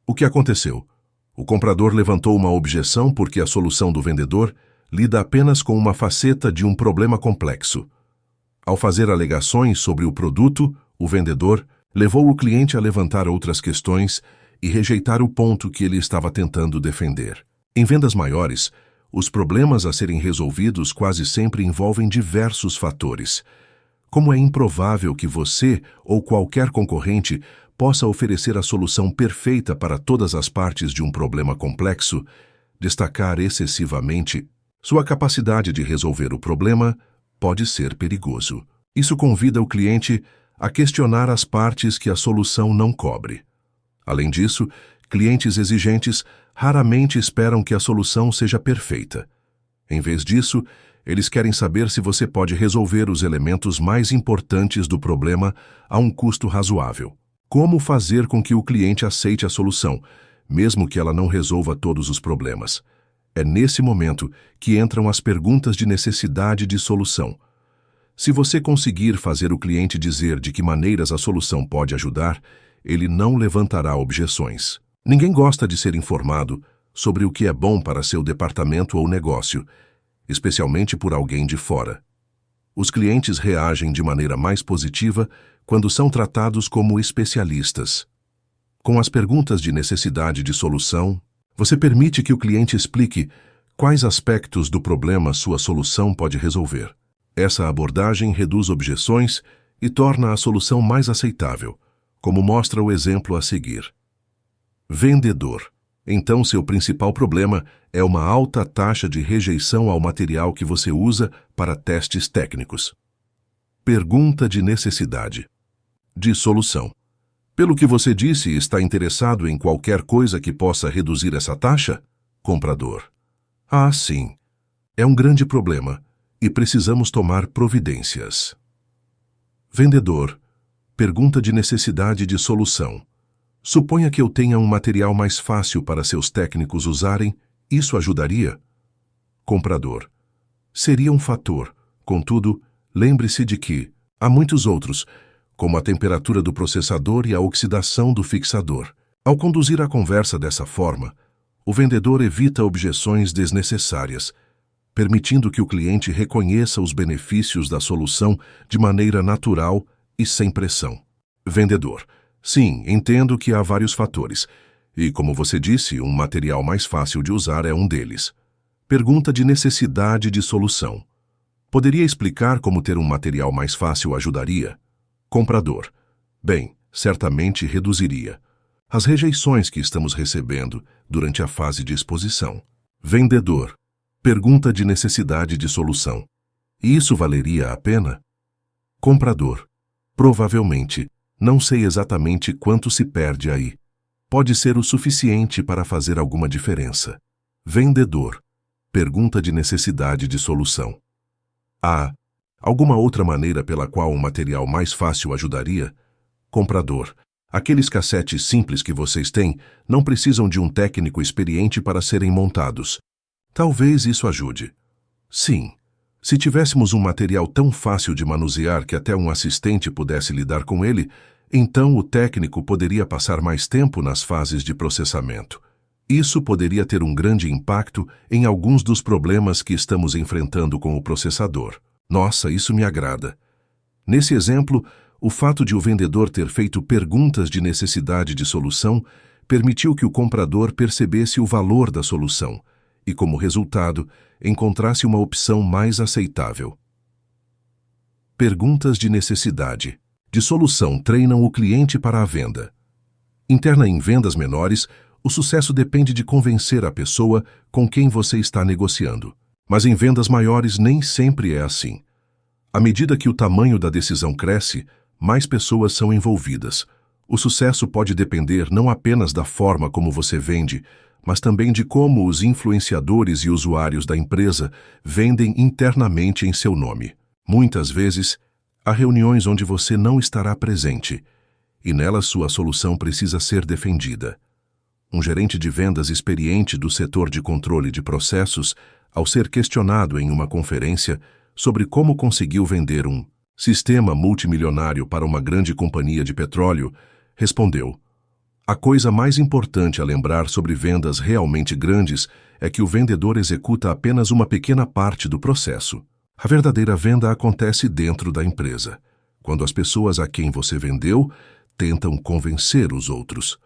O que aconteceu? O comprador levantou uma objeção porque a solução do vendedor lida apenas com uma faceta de um problema complexo. Ao fazer alegações sobre o produto, o vendedor levou o cliente a levantar outras questões e rejeitar o ponto que ele estava tentando defender. Em vendas maiores, os problemas a serem resolvidos quase sempre envolvem diversos fatores. Como é improvável que você ou qualquer concorrente possa oferecer a solução perfeita para todas as partes de um problema complexo, destacar excessivamente sua capacidade de resolver o problema pode ser perigoso. Isso convida o cliente a questionar as partes que a solução não cobre. Além disso, clientes exigentes raramente esperam que a solução seja perfeita. Em vez disso, eles querem saber se você pode resolver os elementos mais importantes do problema a um custo razoável. Como fazer com que o cliente aceite a solução, mesmo que ela não resolva todos os problemas? É nesse momento que entram as perguntas de necessidade de solução. Se você conseguir fazer o cliente dizer de que maneiras a solução pode ajudar, ele não levantará objeções. Ninguém gosta de ser informado sobre o que é bom para seu departamento ou negócio, especialmente por alguém de fora. Os clientes reagem de maneira mais positiva quando são tratados como especialistas. Com as perguntas de necessidade de solução, você permite que o cliente explique quais aspectos do problema sua solução pode resolver. Essa abordagem reduz objeções e torna a solução mais aceitável, como mostra o exemplo a seguir. Vendedor. Então, seu principal problema é uma alta taxa de rejeição ao material que você usa para testes técnicos. Pergunta de necessidade. De solução. Pelo que você disse, está interessado em qualquer coisa que possa reduzir essa taxa? Comprador. Ah, sim. É um grande problema e precisamos tomar providências. Vendedor. Pergunta de necessidade de solução. Suponha que eu tenha um material mais fácil para seus técnicos usarem, isso ajudaria? Comprador. Seria um fator, contudo, lembre-se de que há muitos outros, como a temperatura do processador e a oxidação do fixador. Ao conduzir a conversa dessa forma, o vendedor evita objeções desnecessárias, permitindo que o cliente reconheça os benefícios da solução de maneira natural e sem pressão. Vendedor. Sim, entendo que há vários fatores, e como você disse, um material mais fácil de usar é um deles. Pergunta de necessidade de solução. Poderia explicar como ter um material mais fácil ajudaria? Comprador. Bem, certamente reduziria as rejeições que estamos recebendo durante a fase de exposição. Vendedor. Pergunta de necessidade de solução. E isso valeria a pena? Comprador. Provavelmente. Não sei exatamente quanto se perde aí. Pode ser o suficiente para fazer alguma diferença. Vendedor. Pergunta de necessidade de solução. Há alguma outra maneira pela qual um material mais fácil ajudaria? Comprador. Aqueles cassetes simples que vocês têm não precisam de um técnico experiente para serem montados. Talvez isso ajude. Sim, se tivéssemos um material tão fácil de manusear que até um assistente pudesse lidar com ele, então o técnico poderia passar mais tempo nas fases de processamento. Isso poderia ter um grande impacto em alguns dos problemas que estamos enfrentando com o processador. Nossa, isso me agrada. Nesse exemplo, o fato de o vendedor ter feito perguntas de necessidade de solução permitiu que o comprador percebesse o valor da solução e, como resultado, encontrasse uma opção mais aceitável. Perguntas de necessidade de solução treinam o cliente para a venda. Interna em vendas menores, o sucesso depende de convencer a pessoa com quem você está negociando. Mas em vendas maiores nem sempre é assim. À medida que o tamanho da decisão cresce, mais pessoas são envolvidas. O sucesso pode depender não apenas da forma como você vende, mas também de como os influenciadores e usuários da empresa vendem internamente em seu nome. Muitas vezes, há reuniões onde você não estará presente, e nelas sua solução precisa ser defendida. Um gerente de vendas experiente do setor de controle de processos, ao ser questionado em uma conferência sobre como conseguiu vender um sistema multimilionário para uma grande companhia de petróleo, respondeu: "A coisa mais importante a lembrar sobre vendas realmente grandes é que o vendedor executa apenas uma pequena parte do processo. A verdadeira venda acontece dentro da empresa, quando as pessoas a quem você vendeu tentam convencer os outros.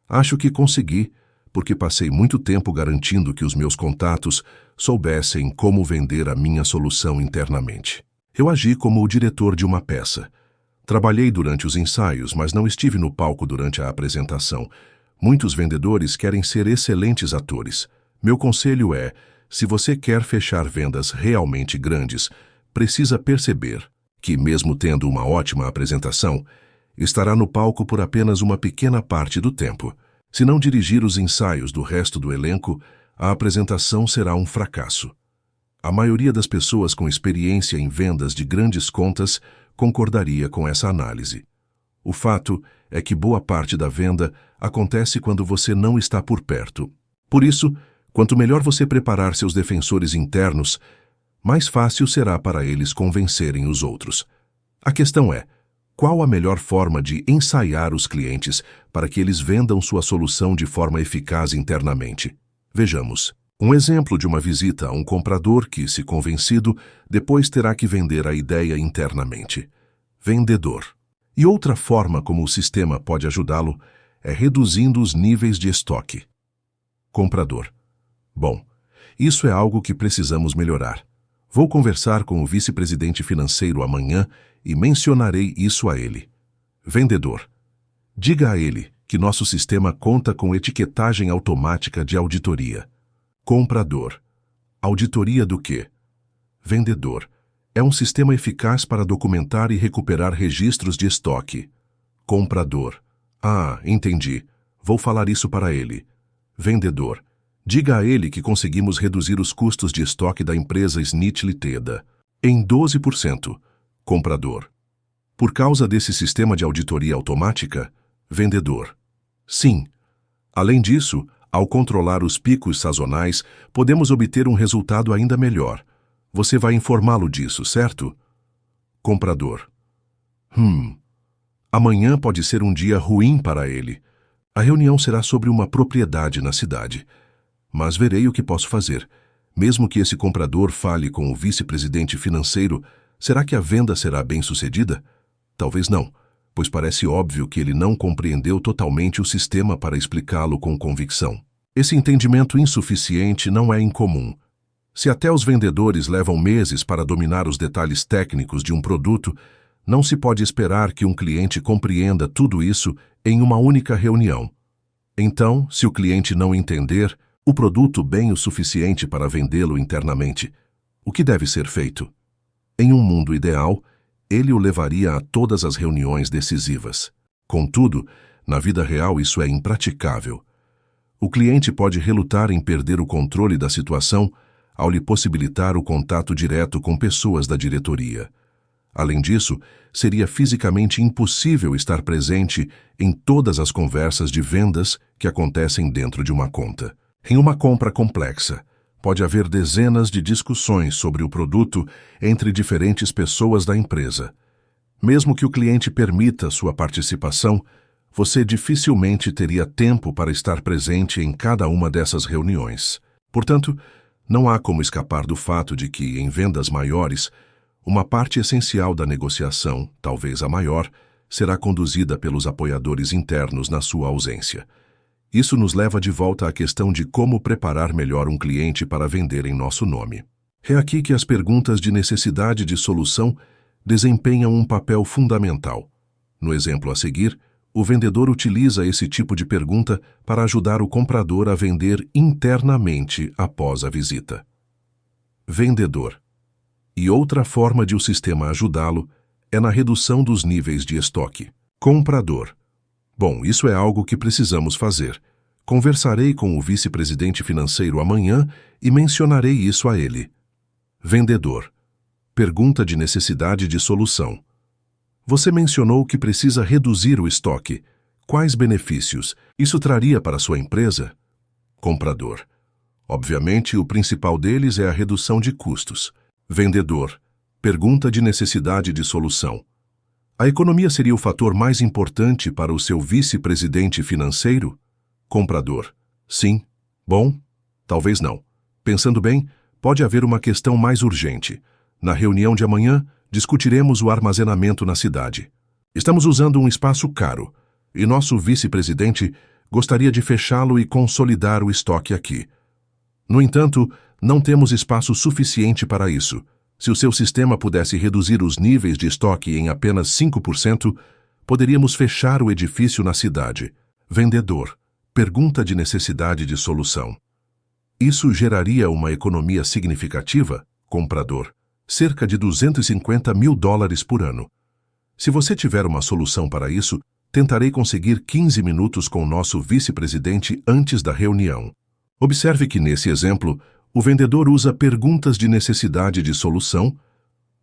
Acho que consegui, porque passei muito tempo garantindo que os meus contatos soubessem como vender a minha solução internamente. Eu agi como o diretor de uma peça. Trabalhei durante os ensaios, mas não estive no palco durante a apresentação. Muitos vendedores querem ser excelentes atores. Meu conselho é, se você quer fechar vendas realmente grandes, precisa perceber que, mesmo tendo uma ótima apresentação, estará no palco por apenas uma pequena parte do tempo. Se não dirigir os ensaios do resto do elenco, a apresentação será um fracasso. A maioria das pessoas com experiência em vendas de grandes contas concordaria com essa análise. O fato é que boa parte da venda acontece quando você não está por perto. Por isso, quanto melhor você preparar seus defensores internos, mais fácil será para eles convencerem os outros. A questão é, qual a melhor forma de ensaiar os clientes para que eles vendam sua solução de forma eficaz internamente? Vejamos. Um exemplo de uma visita a um comprador que, se convencido, depois terá que vender a ideia internamente. Vendedor. E outra forma como o sistema pode ajudá-lo é reduzindo os níveis de estoque. Comprador. Bom, isso é algo que precisamos melhorar. Vou conversar com o vice-presidente financeiro amanhã e mencionarei isso a ele. Vendedor. Diga a ele que nosso sistema conta com etiquetagem automática de auditoria. Comprador. Auditoria do quê? Vendedor. É um sistema eficaz para documentar e recuperar registros de estoque. Comprador. Ah, entendi. Vou falar isso para ele. Vendedor. Diga a ele que conseguimos reduzir os custos de estoque da empresa Snitch Teda em 12%. Comprador. Por causa desse sistema de auditoria automática? Vendedor. Sim. Além disso, ao controlar os picos sazonais, podemos obter um resultado ainda melhor. Você vai informá-lo disso, certo? Comprador. Amanhã pode ser um dia ruim para ele. A reunião será sobre uma propriedade na cidade. Mas verei o que posso fazer. Mesmo que esse comprador fale com o vice-presidente financeiro, será que a venda será bem-sucedida? Talvez não, pois parece óbvio que ele não compreendeu totalmente o sistema para explicá-lo com convicção. Esse entendimento insuficiente não é incomum. Se até os vendedores levam meses para dominar os detalhes técnicos de um produto, não se pode esperar que um cliente compreenda tudo isso em uma única reunião. Então, se o cliente não entender o produto bem o suficiente para vendê-lo internamente, o que deve ser feito? Em um mundo ideal, ele o levaria a todas as reuniões decisivas. Contudo, na vida real isso é impraticável. O cliente pode relutar em perder o controle da situação ao lhe possibilitar o contato direto com pessoas da diretoria. Além disso, seria fisicamente impossível estar presente em todas as conversas de vendas que acontecem dentro de uma conta. Em uma compra complexa, pode haver dezenas de discussões sobre o produto entre diferentes pessoas da empresa. Mesmo que o cliente permita sua participação, você dificilmente teria tempo para estar presente em cada uma dessas reuniões. Portanto, não há como escapar do fato de que, em vendas maiores, uma parte essencial da negociação, talvez a maior, será conduzida pelos apoiadores internos na sua ausência. Isso nos leva de volta à questão de como preparar melhor um cliente para vender em nosso nome. É aqui que as perguntas de necessidade de solução desempenham um papel fundamental. No exemplo a seguir, o vendedor utiliza esse tipo de pergunta para ajudar o comprador a vender internamente após a visita. Vendedor. E outra forma de o sistema ajudá-lo é na redução dos níveis de estoque. Comprador. Bom, isso é algo que precisamos fazer. Conversarei com o vice-presidente financeiro amanhã e mencionarei isso a ele. Vendedor. Pergunta de necessidade de solução. Você mencionou que precisa reduzir o estoque. Quais benefícios isso traria para sua empresa? Comprador. Obviamente, o principal deles é a redução de custos. Vendedor. Pergunta de necessidade de solução. A economia seria o fator mais importante para o seu vice-presidente financeiro? Comprador. Sim. Bom? Talvez não. Pensando bem, pode haver uma questão mais urgente. Na reunião de amanhã, discutiremos o armazenamento na cidade. Estamos usando um espaço caro, e nosso vice-presidente gostaria de fechá-lo e consolidar o estoque aqui. No entanto, não temos espaço suficiente para isso. Se o seu sistema pudesse reduzir os níveis de estoque em apenas 5%, poderíamos fechar o edifício na cidade. Vendedor. Pergunta de necessidade de solução. Isso geraria uma economia significativa? Comprador. Cerca de $250 mil por ano. Se você tiver uma solução para isso, tentarei conseguir 15 minutos com nosso vice-presidente antes da reunião. Observe que, nesse exemplo, o vendedor usa perguntas de necessidade de solução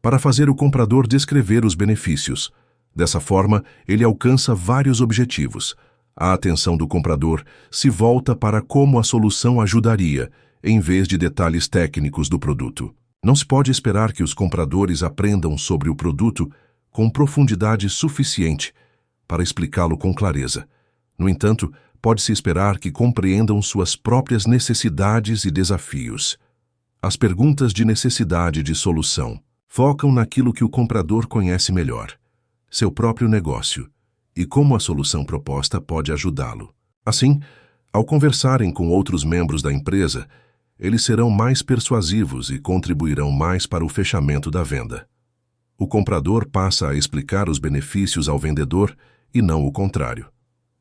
para fazer o comprador descrever os benefícios. Dessa forma, ele alcança vários objetivos. A atenção do comprador se volta para como a solução ajudaria, em vez de detalhes técnicos do produto. Não se pode esperar que os compradores aprendam sobre o produto com profundidade suficiente para explicá-lo com clareza. No entanto, pode-se esperar que compreendam suas próprias necessidades e desafios. As perguntas de necessidade de solução focam naquilo que o comprador conhece melhor, seu próprio negócio, e como a solução proposta pode ajudá-lo. Assim, ao conversarem com outros membros da empresa, eles serão mais persuasivos e contribuirão mais para o fechamento da venda. O comprador passa a explicar os benefícios ao vendedor e não o contrário.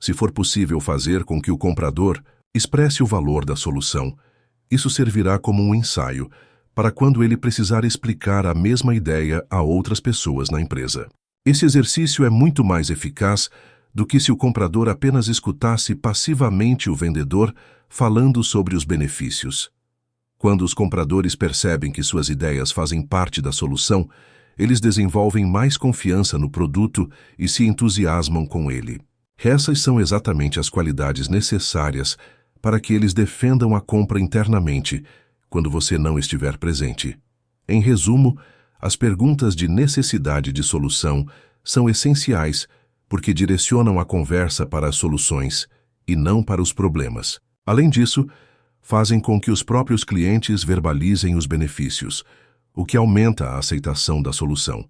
Se for possível fazer com que o comprador expresse o valor da solução, isso servirá como um ensaio para quando ele precisar explicar a mesma ideia a outras pessoas na empresa. Esse exercício é muito mais eficaz do que se o comprador apenas escutasse passivamente o vendedor falando sobre os benefícios. Quando os compradores percebem que suas ideias fazem parte da solução, eles desenvolvem mais confiança no produto e se entusiasmam com ele. Essas são exatamente as qualidades necessárias para que eles defendam a compra internamente, quando você não estiver presente. Em resumo, as perguntas de necessidade de solução são essenciais porque direcionam a conversa para as soluções e não para os problemas. Além disso, fazem com que os próprios clientes verbalizem os benefícios, o que aumenta a aceitação da solução.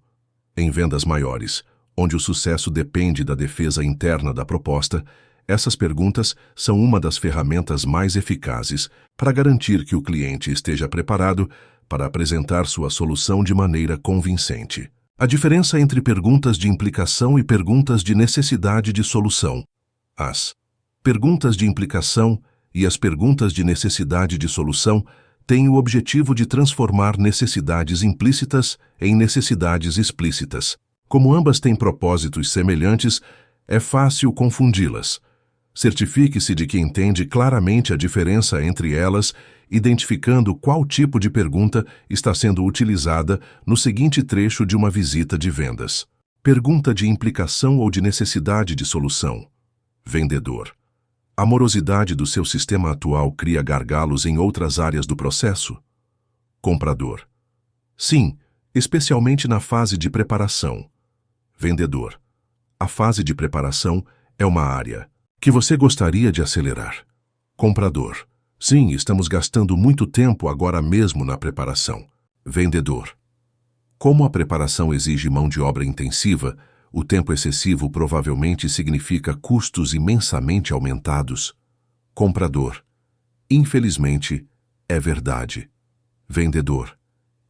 Em vendas maiores, onde o sucesso depende da defesa interna da proposta, essas perguntas são uma das ferramentas mais eficazes para garantir que o cliente esteja preparado para apresentar sua solução de maneira convincente. A diferença entre perguntas de implicação e perguntas de necessidade de solução. As perguntas de implicação e as perguntas de necessidade de solução têm o objetivo de transformar necessidades implícitas em necessidades explícitas. Como ambas têm propósitos semelhantes, é fácil confundi-las. Certifique-se de que entende claramente a diferença entre elas, identificando qual tipo de pergunta está sendo utilizada no seguinte trecho de uma visita de vendas. Pergunta de implicação ou de necessidade de solução. Vendedor. A morosidade do seu sistema atual cria gargalos em outras áreas do processo? Comprador. Sim, especialmente na fase de preparação. Vendedor. A fase de preparação é uma área que você gostaria de acelerar. Comprador. Sim, estamos gastando muito tempo agora mesmo na preparação. Vendedor. Como a preparação exige mão de obra intensiva, o tempo excessivo provavelmente significa custos imensamente aumentados. Comprador. Infelizmente, é verdade. Vendedor.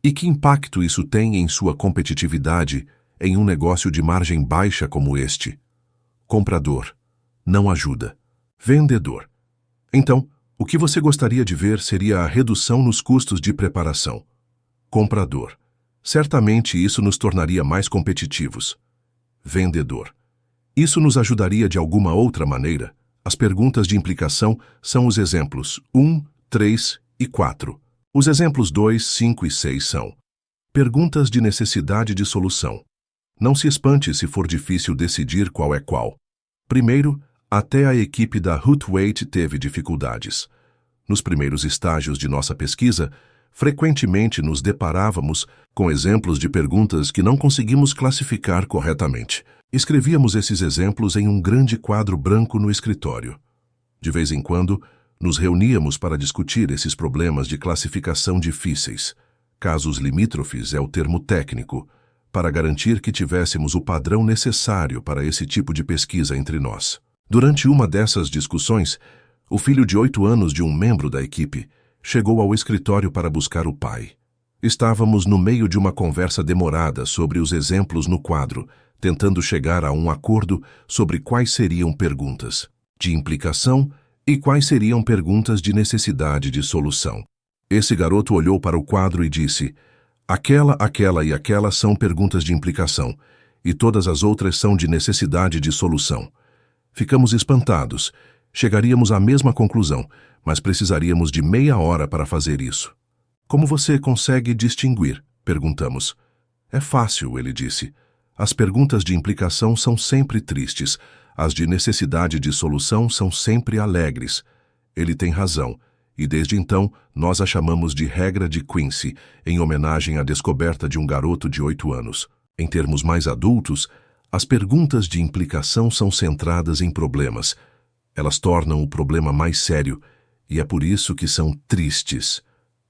E que impacto isso tem em sua competitividade em um negócio de margem baixa como este? Comprador. Não ajuda. Vendedor. Então, o que você gostaria de ver seria a redução nos custos de preparação. Comprador. Certamente isso nos tornaria mais competitivos. Vendedor. Isso nos ajudaria de alguma outra maneira? As perguntas de implicação são os exemplos 1, 3 e 4. Os exemplos 2, 5 e 6 são perguntas de necessidade de solução. Não se espante se for difícil decidir qual é qual. Primeiro, até a equipe da Huthwaite teve dificuldades. Nos primeiros estágios de nossa pesquisa, frequentemente nos deparávamos com exemplos de perguntas que não conseguimos classificar corretamente. Escrevíamos esses exemplos em um grande quadro branco no escritório. De vez em quando, nos reuníamos para discutir esses problemas de classificação difíceis. Casos limítrofes é o termo técnico, para garantir que tivéssemos o padrão necessário para esse tipo de pesquisa entre nós. Durante uma dessas discussões, o filho de 8 anos de um membro da equipe chegou ao escritório para buscar o pai. Estávamos no meio de uma conversa demorada sobre os exemplos no quadro, tentando chegar a um acordo sobre quais seriam perguntas de implicação e quais seriam perguntas de necessidade de solução. Esse garoto olhou para o quadro e disse: aquela e aquela são perguntas de implicação, e todas as outras são de necessidade de solução. Ficamos espantados. Chegaríamos à mesma conclusão, mas precisaríamos de meia hora para fazer isso. Como você consegue distinguir? Perguntamos. É fácil, ele disse. As perguntas de implicação são sempre tristes. As de necessidade de solução são sempre alegres. Ele tem razão, e desde então nós a chamamos de regra de Quincy, em homenagem à descoberta de um garoto de 8 anos. Em termos mais adultos, as perguntas de implicação são centradas em problemas. Elas tornam o problema mais sério, e é por isso que são tristes.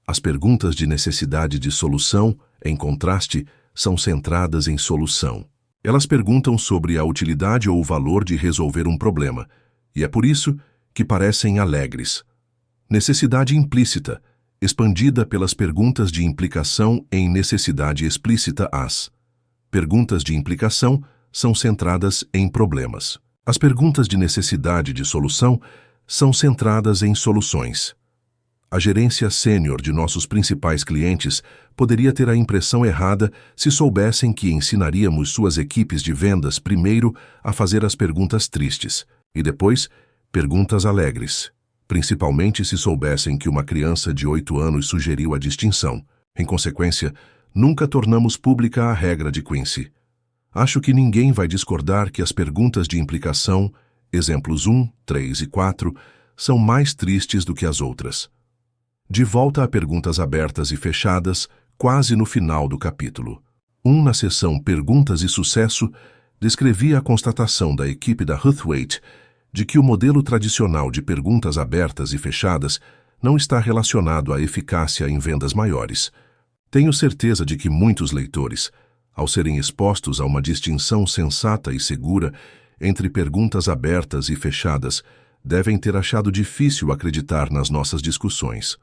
As perguntas de necessidade de solução, em contraste, são centradas em solução. Elas perguntam sobre a utilidade ou o valor de resolver um problema, e é por isso que parecem alegres. Necessidade implícita, expandida pelas perguntas de implicação em necessidade explícita as. Perguntas de implicação são centradas em problemas. As perguntas de necessidade de solução são centradas em soluções. A gerência sênior de nossos principais clientes poderia ter a impressão errada se soubessem que ensinaríamos suas equipes de vendas primeiro a fazer as perguntas tristes e depois perguntas alegres, principalmente se soubessem que uma criança de 8 anos sugeriu a distinção. Em consequência, nunca tornamos pública a regra de Quincy. Acho que ninguém vai discordar que as perguntas de implicação, exemplos 1, 3 e 4, são mais tristes do que as outras. De volta a perguntas abertas e fechadas, quase no final do capítulo. Na seção Perguntas e Sucesso, descrevia a constatação da equipe da Huthwaite de que o modelo tradicional de perguntas abertas e fechadas não está relacionado à eficácia em vendas maiores. Tenho certeza de que muitos leitores, ao serem expostos a uma distinção sensata e segura entre perguntas abertas e fechadas, devem ter achado difícil acreditar nas nossas discussões.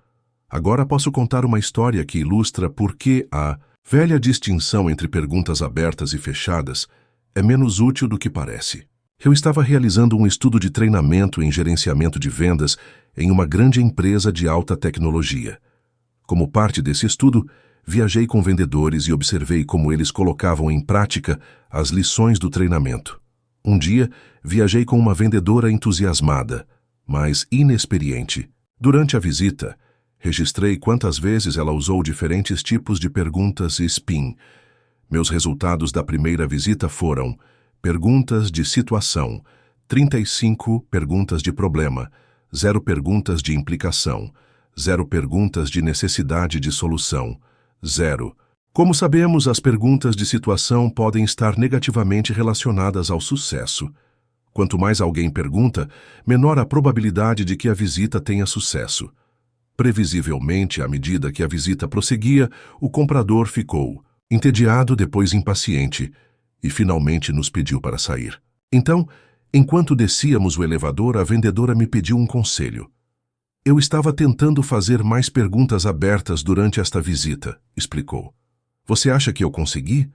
Agora posso contar uma história que ilustra por que a velha distinção entre perguntas abertas e fechadas é menos útil do que parece. Eu estava realizando um estudo de treinamento em gerenciamento de vendas em uma grande empresa de alta tecnologia. Como parte desse estudo, viajei com vendedores e observei como eles colocavam em prática as lições do treinamento. Um dia, viajei com uma vendedora entusiasmada, mas inexperiente. Durante a visita, registrei quantas vezes ela usou diferentes tipos de perguntas SPIN. Meus resultados da primeira visita foram: perguntas de situação, 35 perguntas de problema, 0 perguntas de implicação, 0 perguntas de necessidade de solução, 0. Como sabemos, as perguntas de situação podem estar negativamente relacionadas ao sucesso. Quanto mais alguém pergunta, menor a probabilidade de que a visita tenha sucesso. Previsivelmente, à medida que a visita prosseguia, o comprador ficou entediado, depois impaciente, e finalmente nos pediu para sair. Então, enquanto descíamos o elevador, a vendedora me pediu um conselho. Eu estava tentando fazer mais perguntas abertas durante esta visita, explicou. Você acha que eu consegui?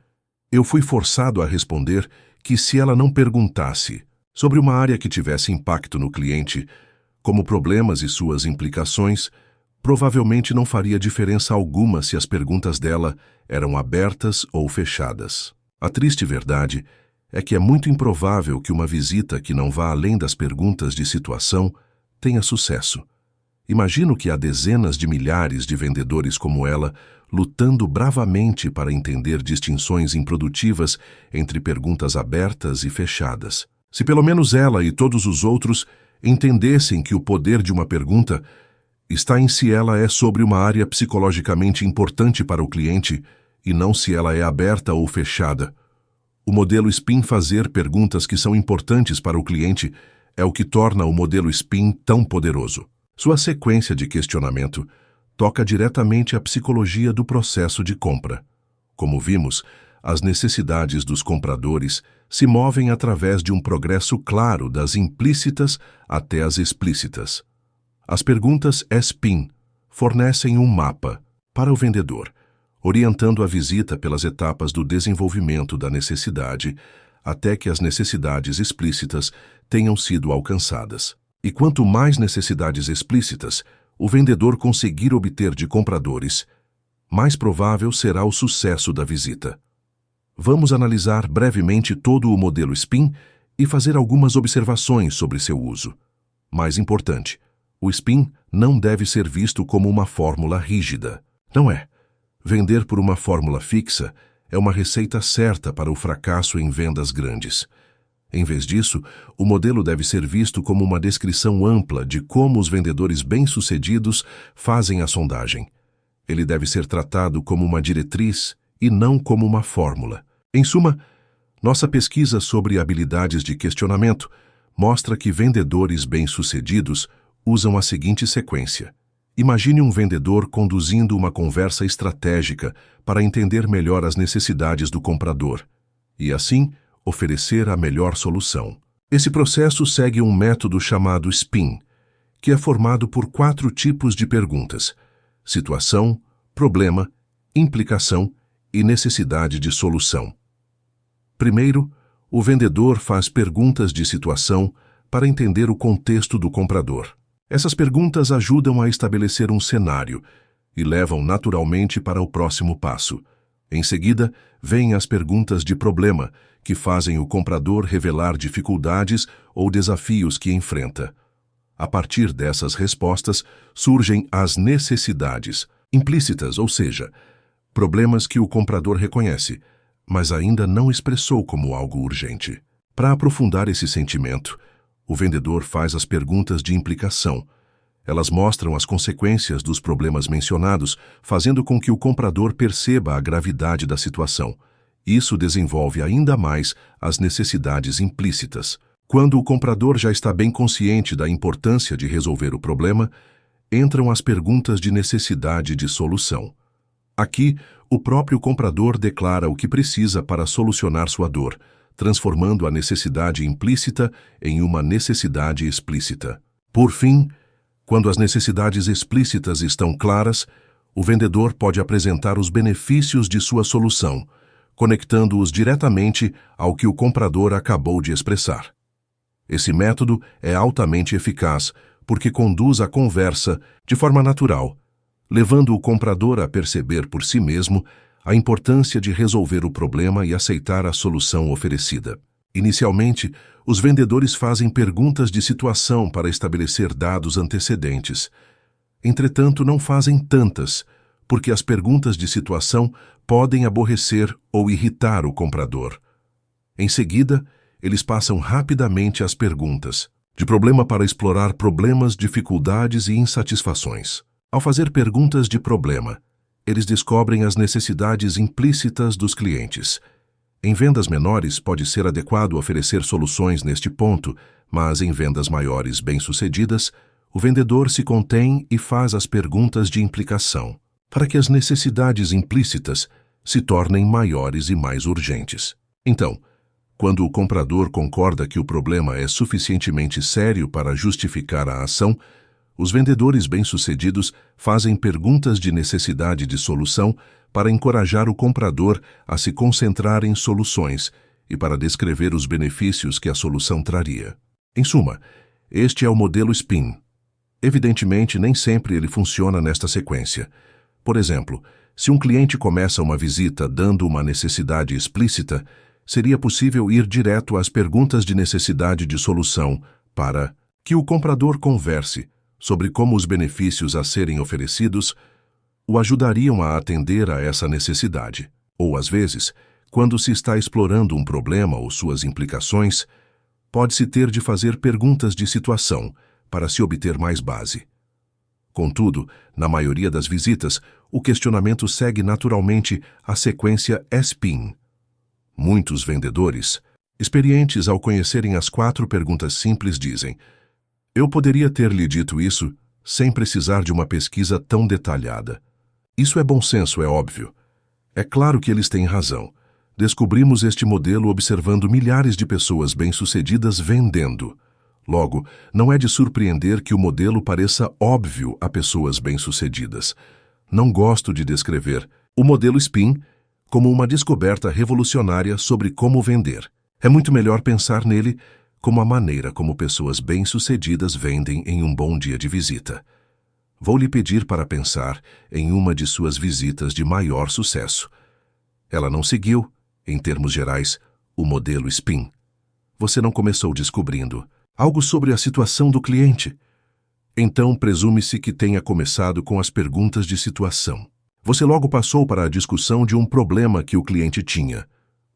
Eu fui forçado a responder que se ela não perguntasse sobre uma área que tivesse impacto no cliente, como problemas e suas implicações, provavelmente não faria diferença alguma se as perguntas dela eram abertas ou fechadas. A triste verdade é que é muito improvável que uma visita que não vá além das perguntas de situação tenha sucesso. Imagino que há dezenas de milhares de vendedores como ela lutando bravamente para entender distinções improdutivas entre perguntas abertas e fechadas. Se pelo menos ela e todos os outros entendessem que o poder de uma pergunta está em se ela é sobre uma área psicologicamente importante para o cliente e não se ela é aberta ou fechada. O modelo SPIN fazer perguntas que são importantes para o cliente é o que torna o modelo SPIN tão poderoso. Sua sequência de questionamento toca diretamente a psicologia do processo de compra. Como vimos, as necessidades dos compradores se movem através de um progresso claro das implícitas até as explícitas. As perguntas SPIN fornecem um mapa para o vendedor, orientando a visita pelas etapas do desenvolvimento da necessidade até que as necessidades explícitas tenham sido alcançadas. E quanto mais necessidades explícitas o vendedor conseguir obter de compradores, mais provável será o sucesso da visita. Vamos analisar brevemente todo o modelo SPIN e fazer algumas observações sobre seu uso. Mais importante, o SPIN não deve ser visto como uma fórmula rígida. Não é. Vender por uma fórmula fixa é uma receita certa para o fracasso em vendas grandes. Em vez disso, o modelo deve ser visto como uma descrição ampla de como os vendedores bem-sucedidos fazem a sondagem. Ele deve ser tratado como uma diretriz e não como uma fórmula. Em suma, nossa pesquisa sobre habilidades de questionamento mostra que vendedores bem-sucedidos usam a seguinte sequência. Imagine um vendedor conduzindo uma conversa estratégica para entender melhor as necessidades do comprador e, assim, oferecer a melhor solução. Esse processo segue um método chamado SPIN, que é formado por 4 tipos de perguntas: situação, problema, implicação e necessidade de solução. Primeiro, o vendedor faz perguntas de situação para entender o contexto do comprador. Essas perguntas ajudam a estabelecer um cenário e levam naturalmente para o próximo passo. Em seguida, vêm as perguntas de problema, que fazem o comprador revelar dificuldades ou desafios que enfrenta. A partir dessas respostas, surgem as necessidades implícitas, ou seja, problemas que o comprador reconhece, mas ainda não expressou como algo urgente. Para aprofundar esse sentimento, o vendedor faz as perguntas de implicação. Elas mostram as consequências dos problemas mencionados, fazendo com que o comprador perceba a gravidade da situação. Isso desenvolve ainda mais as necessidades implícitas. Quando o comprador já está bem consciente da importância de resolver o problema, entram as perguntas de necessidade de solução. Aqui, o próprio comprador declara o que precisa para solucionar sua dor, transformando a necessidade implícita em uma necessidade explícita. Por fim, quando as necessidades explícitas estão claras, o vendedor pode apresentar os benefícios de sua solução, conectando-os diretamente ao que o comprador acabou de expressar. Esse método é altamente eficaz porque conduz a conversa de forma natural, levando o comprador a perceber por si mesmo a importância de resolver o problema e aceitar a solução oferecida. Inicialmente, Os vendedores fazem perguntas de situação para estabelecer dados antecedentes. Entretanto, não fazem tantas, porque as perguntas de situação podem aborrecer ou irritar o comprador. Em seguida, eles passam rapidamente às perguntas, de problema para explorar problemas, dificuldades e insatisfações. Ao fazer perguntas de problema, eles descobrem as necessidades implícitas dos clientes. Em vendas menores, pode ser adequado oferecer soluções neste ponto, mas em vendas maiores bem-sucedidas, o vendedor se contém e faz as perguntas de implicação, para que as necessidades implícitas se tornem maiores e mais urgentes. Então, quando o comprador concorda que o problema é suficientemente sério para justificar a ação, os vendedores bem-sucedidos fazem perguntas de necessidade de solução para encorajar o comprador a se concentrar em soluções e para descrever os benefícios que a solução traria. Em suma, este é o modelo SPIN. Evidentemente, nem sempre ele funciona nesta sequência. Por exemplo, se um cliente começa uma visita dando uma necessidade explícita, seria possível ir direto às perguntas de necessidade de solução para que o comprador converse sobre como os benefícios a serem oferecidos o ajudariam a atender a essa necessidade. Ou, às vezes, quando se está explorando um problema ou suas implicações, pode-se ter de fazer perguntas de situação para se obter mais base. Contudo, na maioria das visitas, o questionamento segue naturalmente a sequência SPIN. Muitos vendedores, experientes ao conhecerem as 4 perguntas simples, dizem: "Eu poderia ter lhe dito isso sem precisar de uma pesquisa tão detalhada." Isso é bom senso, é óbvio. É claro que eles têm razão. Descobrimos este modelo observando milhares de pessoas bem-sucedidas vendendo. Logo, não é de surpreender que o modelo pareça óbvio a pessoas bem-sucedidas. Não gosto de descrever o modelo SPIN como uma descoberta revolucionária sobre como vender. É muito melhor pensar nele como a maneira como pessoas bem-sucedidas vendem em um bom dia de visita. Vou lhe pedir para pensar em uma de suas visitas de maior sucesso. Ela não seguiu, em termos gerais, o modelo SPIN. Você não começou descobrindo algo sobre a situação do cliente. Então, presume-se que tenha começado com as perguntas de situação. Você logo passou para a discussão de um problema que o cliente tinha.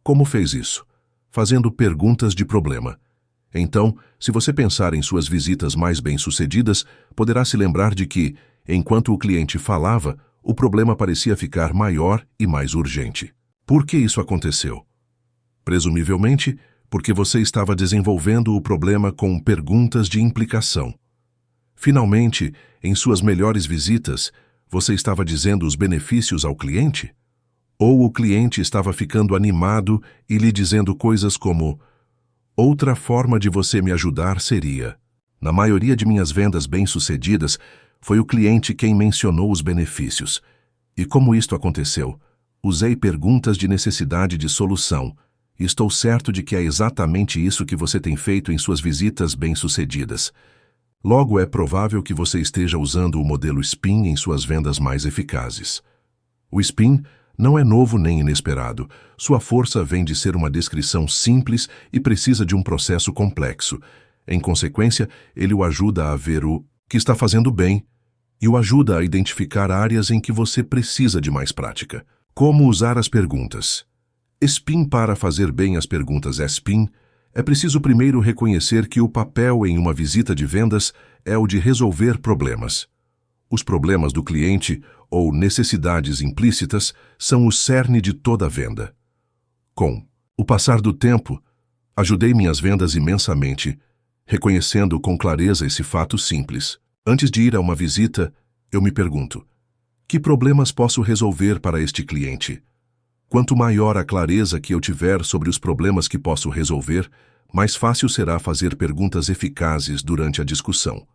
Como fez isso? Fazendo perguntas de problema. Então, se você pensar em suas visitas mais bem-sucedidas, poderá se lembrar de que, enquanto o cliente falava, o problema parecia ficar maior e mais urgente. Por que isso aconteceu? Presumivelmente, porque você estava desenvolvendo o problema com perguntas de implicação. Finalmente, em suas melhores visitas, você estava dizendo os benefícios ao cliente? Ou o cliente estava ficando animado e lhe dizendo coisas como: "Outra forma de você me ajudar seria..." Na maioria de minhas vendas bem-sucedidas, foi o cliente quem mencionou os benefícios. E como isto aconteceu? Usei perguntas de necessidade de solução. E estou certo de que é exatamente isso que você tem feito em suas visitas bem-sucedidas. Logo, é provável que você esteja usando o modelo SPIN em suas vendas mais eficazes. O SPIN não é novo nem inesperado. Sua força vem de ser uma descrição simples e precisa de um processo complexo. Em consequência, ele o ajuda a ver o que está fazendo bem e o ajuda a identificar áreas em que você precisa de mais prática. Como usar as perguntas? SPIN. Para fazer bem as perguntas SPIN, é preciso primeiro reconhecer que o papel em uma visita de vendas é o de resolver problemas. Os problemas do cliente ou necessidades implícitas são o cerne de toda venda. Com o passar do tempo, ajudei minhas vendas imensamente, reconhecendo com clareza esse fato simples. Antes de ir a uma visita, eu me pergunto: que problemas posso resolver para este cliente? Quanto maior a clareza que eu tiver sobre os problemas que posso resolver, mais fácil será fazer perguntas eficazes durante a discussão.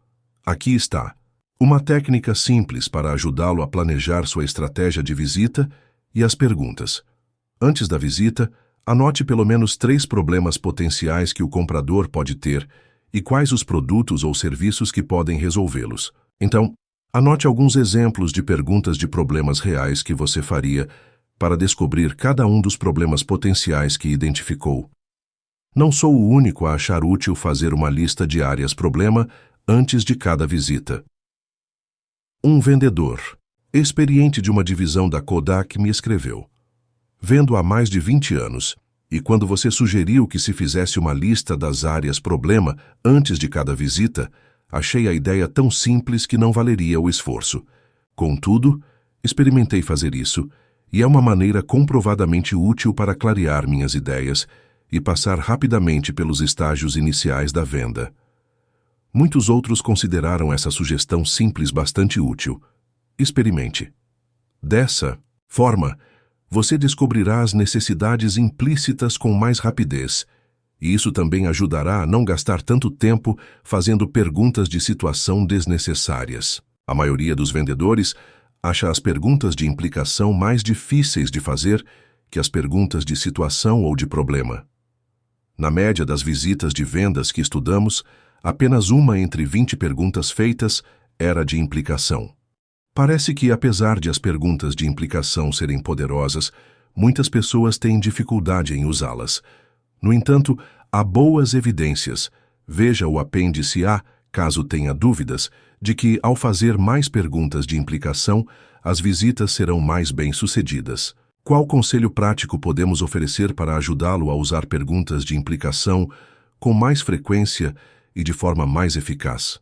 Aqui está uma técnica simples para ajudá-lo a planejar sua estratégia de visita e as perguntas. Antes da visita, anote pelo menos 3 problemas potenciais que o comprador pode ter e quais os produtos ou serviços que podem resolvê-los. Então, anote alguns exemplos de perguntas de problemas reais que você faria para descobrir cada um dos problemas potenciais que identificou. Não sou o único a achar útil fazer uma lista de áreas-problema antes de cada visita. Um vendedor, experiente de uma divisão da Kodak, me escreveu: "Vendo há mais de 20 anos, e quando você sugeriu que se fizesse uma lista das áreas-problema antes de cada visita, achei a ideia tão simples que não valeria o esforço. Contudo, experimentei fazer isso, e é uma maneira comprovadamente útil para clarear minhas ideias e passar rapidamente pelos estágios iniciais da venda." Muitos outros consideraram essa sugestão simples bastante útil. Experimente. Dessa forma, você descobrirá as necessidades implícitas com mais rapidez, e isso também ajudará a não gastar tanto tempo fazendo perguntas de situação desnecessárias. A maioria dos vendedores acha as perguntas de implicação mais difíceis de fazer que as perguntas de situação ou de problema. Na média das visitas de vendas que estudamos, apenas uma entre 20 perguntas feitas era de implicação. Parece que, apesar de as perguntas de implicação serem poderosas, muitas pessoas têm dificuldade em usá-las. No entanto, há boas evidências, veja o apêndice A, caso tenha dúvidas, de que, ao fazer mais perguntas de implicação, as visitas serão mais bem-sucedidas. Qual conselho prático podemos oferecer para ajudá-lo a usar perguntas de implicação com mais frequência e de forma mais eficaz?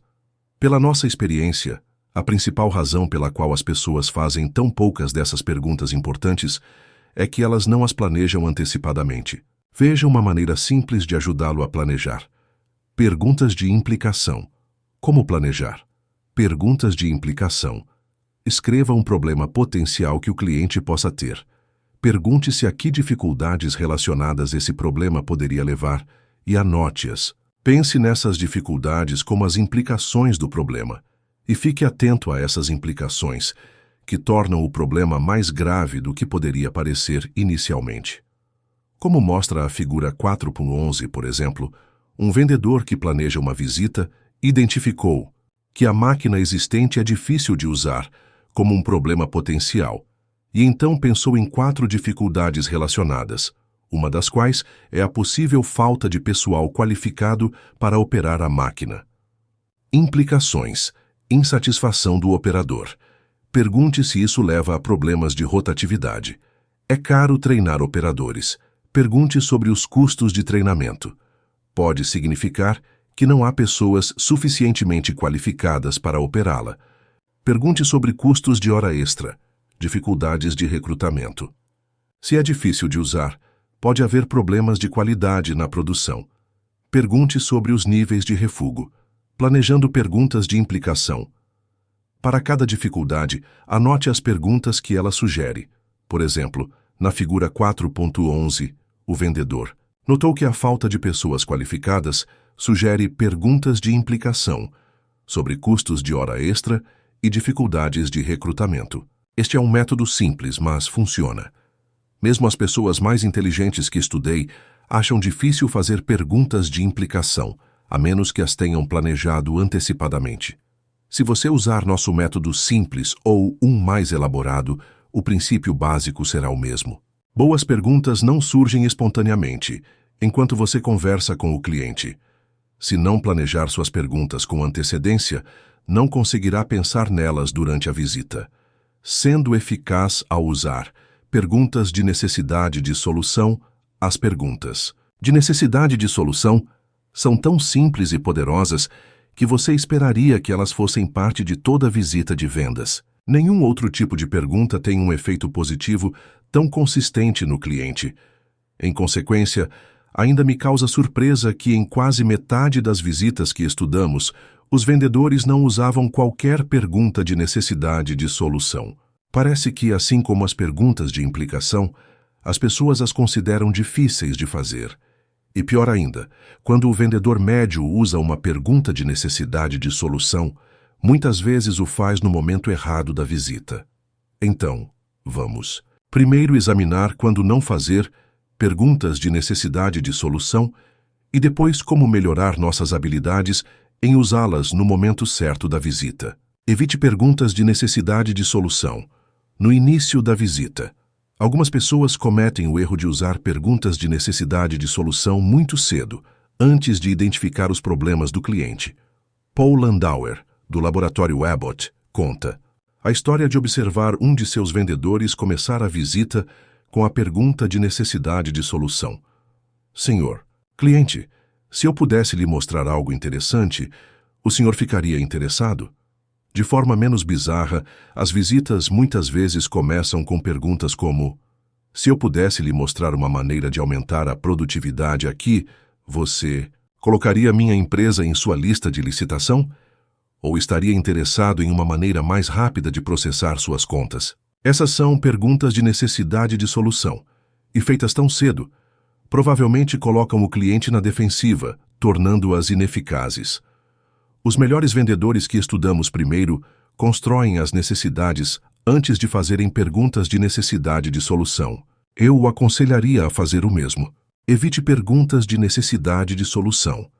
Pela nossa experiência, a principal razão pela qual as pessoas fazem tão poucas dessas perguntas importantes é que elas não as planejam antecipadamente. Veja uma maneira simples de ajudá-lo a planejar. Perguntas de implicação. Como planejar? Perguntas de implicação. Escreva um problema potencial que o cliente possa ter. Pergunte-se a que dificuldades relacionadas esse problema poderia levar e anote-as. Pense nessas dificuldades como as implicações do problema e fique atento a essas implicações, que tornam o problema mais grave do que poderia parecer inicialmente. Como mostra a figura 4.11, por exemplo, um vendedor que planeja uma visita identificou que a máquina existente é difícil de usar, como um problema potencial, e então pensou em 4 dificuldades relacionadas, uma das quais é a possível falta de pessoal qualificado para operar a máquina. Implicações. Insatisfação do operador. Pergunte se isso leva a problemas de rotatividade. É caro treinar operadores. Pergunte sobre os custos de treinamento. Pode significar que não há pessoas suficientemente qualificadas para operá-la. Pergunte sobre custos de hora extra. Dificuldades de recrutamento. Se é difícil de usar, pode haver problemas de qualidade na produção. Pergunte sobre os níveis de refúgio, planejando perguntas de implicação. Para cada dificuldade, anote as perguntas que ela sugere. Por exemplo, na figura 4.11, o vendedor notou que a falta de pessoas qualificadas sugere perguntas de implicação sobre custos de hora extra e dificuldades de recrutamento. Este é um método simples, mas funciona. Mesmo as pessoas mais inteligentes que estudei acham difícil fazer perguntas de implicação, a menos que as tenham planejado antecipadamente. Se você usar nosso método simples ou um mais elaborado, o princípio básico será o mesmo. Boas perguntas não surgem espontaneamente, enquanto você conversa com o cliente. Se não planejar suas perguntas com antecedência, não conseguirá pensar nelas durante a visita. Sendo eficaz ao usar perguntas de necessidade de solução, as perguntas de necessidade de solução são tão simples e poderosas que você esperaria que elas fossem parte de toda visita de vendas. Nenhum outro tipo de pergunta tem um efeito positivo tão consistente no cliente. Em consequência, ainda me causa surpresa que em quase metade das visitas que estudamos, os vendedores não usavam qualquer pergunta de necessidade de solução. Parece que, assim como as perguntas de implicação, as pessoas as consideram difíceis de fazer. E pior ainda, quando o vendedor médio usa uma pergunta de necessidade de solução, muitas vezes o faz no momento errado da visita. Então, vamos primeiro examinar quando não fazer perguntas de necessidade de solução e depois como melhorar nossas habilidades em usá-las no momento certo da visita. Evite perguntas de necessidade de solução no início da visita. Algumas pessoas cometem o erro de usar perguntas de necessidade de solução muito cedo, antes de identificar os problemas do cliente. Paul Landauer, do laboratório Abbott, conta a história de observar um de seus vendedores começar a visita com a pergunta de necessidade de solução. Senhor, cliente, se eu pudesse lhe mostrar algo interessante, o senhor ficaria interessado? De forma menos bizarra, as visitas muitas vezes começam com perguntas como: se eu pudesse lhe mostrar uma maneira de aumentar a produtividade aqui, você colocaria minha empresa em sua lista de licitação? Ou estaria interessado em uma maneira mais rápida de processar suas contas? Essas são perguntas de necessidade de solução, e feitas tão cedo, provavelmente colocam o cliente na defensiva, tornando-as ineficazes. Os melhores vendedores que estudamos primeiro constroem as necessidades antes de fazerem perguntas de necessidade de solução. Eu o aconselharia a fazer o mesmo. Evite perguntas de necessidade de solução.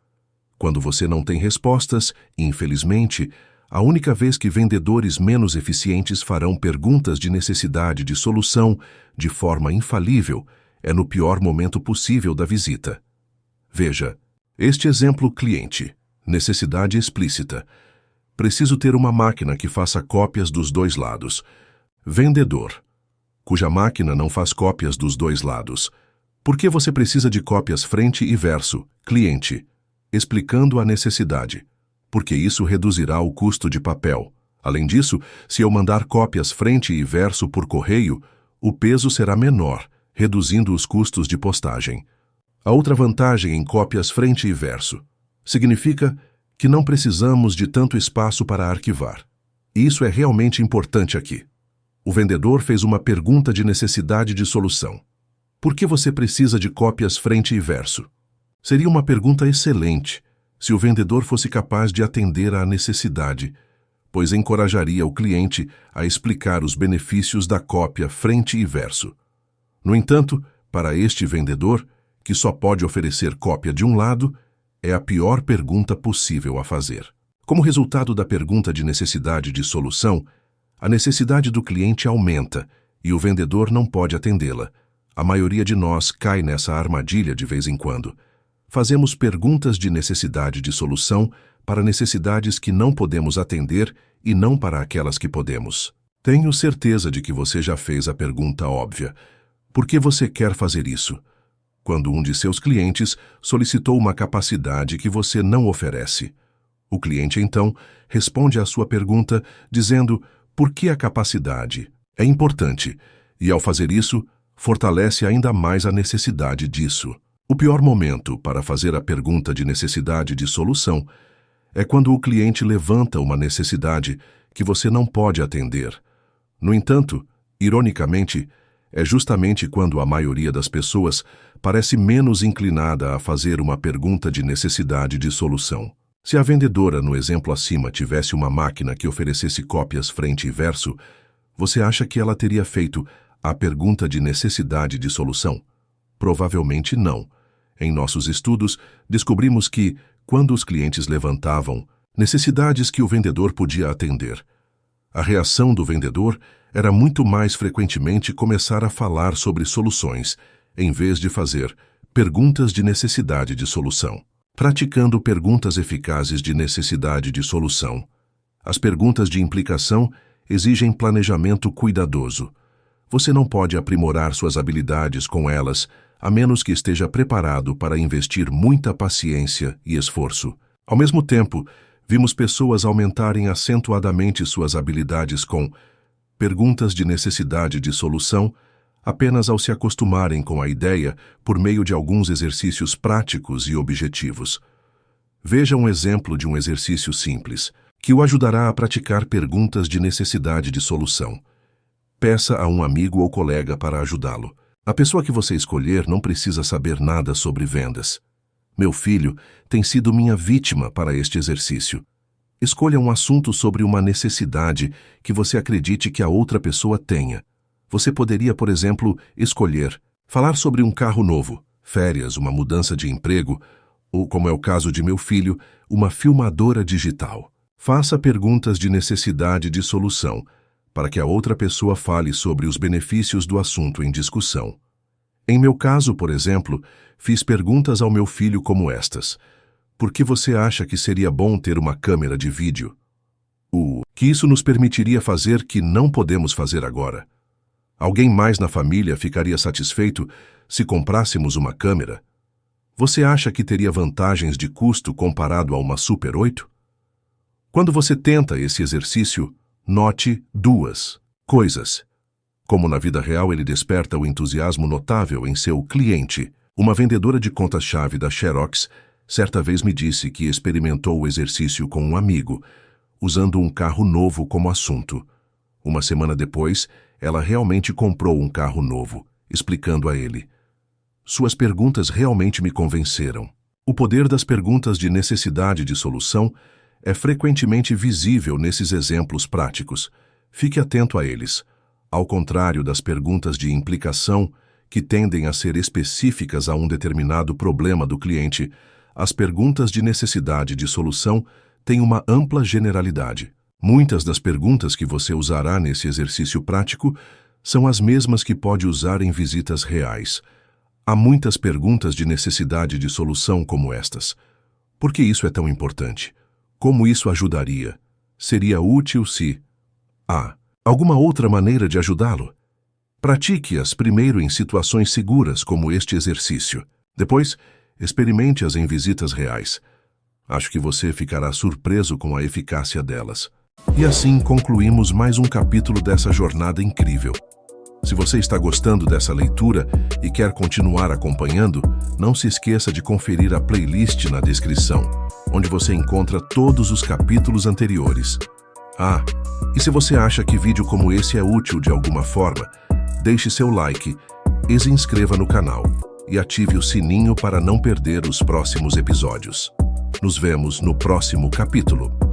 Quando você não tem respostas, infelizmente, a única vez que vendedores menos eficientes farão perguntas de necessidade de solução de forma infalível é no pior momento possível da visita. Veja, este exemplo cliente, necessidade explícita. Preciso ter uma máquina que faça cópias dos dois lados. Vendedor, cuja máquina não faz cópias dos dois lados. Por que você precisa de cópias frente e verso? Cliente, explicando a necessidade. Porque isso reduzirá o custo de papel. Além disso, se eu mandar cópias frente e verso por correio, o peso será menor, reduzindo os custos de postagem. A outra vantagem em cópias frente e verso significa que não precisamos de tanto espaço para arquivar. E isso é realmente importante aqui. O vendedor fez uma pergunta de necessidade de solução. Por que você precisa de cópias frente e verso? Seria uma pergunta excelente se o vendedor fosse capaz de atender à necessidade, pois encorajaria o cliente a explicar os benefícios da cópia frente e verso. No entanto, para este vendedor, que só pode oferecer cópia de um lado, é a pior pergunta possível a fazer. Como resultado da pergunta de necessidade de solução, a necessidade do cliente aumenta e o vendedor não pode atendê-la. A maioria de nós cai nessa armadilha de vez em quando. Fazemos perguntas de necessidade de solução para necessidades que não podemos atender e não para aquelas que podemos. Tenho certeza de que você já fez a pergunta óbvia. Por que você quer fazer isso? Quando um de seus clientes solicitou uma capacidade que você não oferece. O cliente, então, responde à sua pergunta dizendo por que a capacidade é importante e, ao fazer isso, fortalece ainda mais a necessidade disso. O pior momento para fazer a pergunta de necessidade de solução é quando o cliente levanta uma necessidade que você não pode atender. No entanto, ironicamente, é justamente quando a maioria das pessoas parece menos inclinada a fazer uma pergunta de necessidade de solução. Se a vendedora, no exemplo acima, tivesse uma máquina que oferecesse cópias frente e verso, você acha que ela teria feito a pergunta de necessidade de solução? Provavelmente não. Em nossos estudos, descobrimos que, quando os clientes levantavam necessidades que o vendedor podia atender, a reação do vendedor era muito mais frequentemente começar a falar sobre soluções, em vez de fazer perguntas de necessidade de solução. Praticando perguntas eficazes de necessidade de solução. As perguntas de implicação exigem planejamento cuidadoso. Você não pode aprimorar suas habilidades com elas, a menos que esteja preparado para investir muita paciência e esforço. Ao mesmo tempo, vimos pessoas aumentarem acentuadamente suas habilidades com perguntas de necessidade de solução apenas ao se acostumarem com a ideia por meio de alguns exercícios práticos e objetivos. Veja um exemplo de um exercício simples, que o ajudará a praticar perguntas de necessidade de solução. Peça a um amigo ou colega para ajudá-lo. A pessoa que você escolher não precisa saber nada sobre vendas. Meu filho tem sido minha vítima para este exercício. Escolha um assunto sobre uma necessidade que você acredite que a outra pessoa tenha. Você poderia, por exemplo, escolher falar sobre um carro novo, férias, uma mudança de emprego, ou, como é o caso de meu filho, uma filmadora digital. Faça perguntas de necessidade de solução, para que a outra pessoa fale sobre os benefícios do assunto em discussão. Em meu caso, por exemplo, fiz perguntas ao meu filho como estas: por que você acha que seria bom ter uma câmera de vídeo? O que isso nos permitiria fazer que não podemos fazer agora? Alguém mais na família ficaria satisfeito se comprássemos uma câmera? Você acha que teria vantagens de custo comparado a uma Super 8? Quando você tenta esse exercício, note duas coisas. Como na vida real ele desperta o entusiasmo notável em seu cliente. Uma vendedora de contas-chave da Xerox certa vez me disse que experimentou o exercício com um amigo, usando um carro novo como assunto. Uma semana depois, ela realmente comprou um carro novo, explicando a ele: suas perguntas realmente me convenceram. O poder das perguntas de necessidade de solução é frequentemente visível nesses exemplos práticos. Fique atento a eles. Ao contrário das perguntas de implicação, que tendem a ser específicas a um determinado problema do cliente, as perguntas de necessidade de solução têm uma ampla generalidade. Muitas das perguntas que você usará nesse exercício prático são as mesmas que pode usar em visitas reais. Há muitas perguntas de necessidade de solução como estas. Por que isso é tão importante? Como isso ajudaria? Seria útil se... Alguma outra maneira de ajudá-lo? Pratique-as primeiro em situações seguras como este exercício. Depois, experimente-as em visitas reais. Acho que você ficará surpreso com a eficácia delas. E assim concluímos mais um capítulo dessa jornada incrível. Se você está gostando dessa leitura e quer continuar acompanhando, não se esqueça de conferir a playlist na descrição, onde você encontra todos os capítulos anteriores. E se você acha que vídeo como esse é útil de alguma forma, deixe seu like e se inscreva no canal e ative o sininho para não perder os próximos episódios. Nos vemos no próximo capítulo.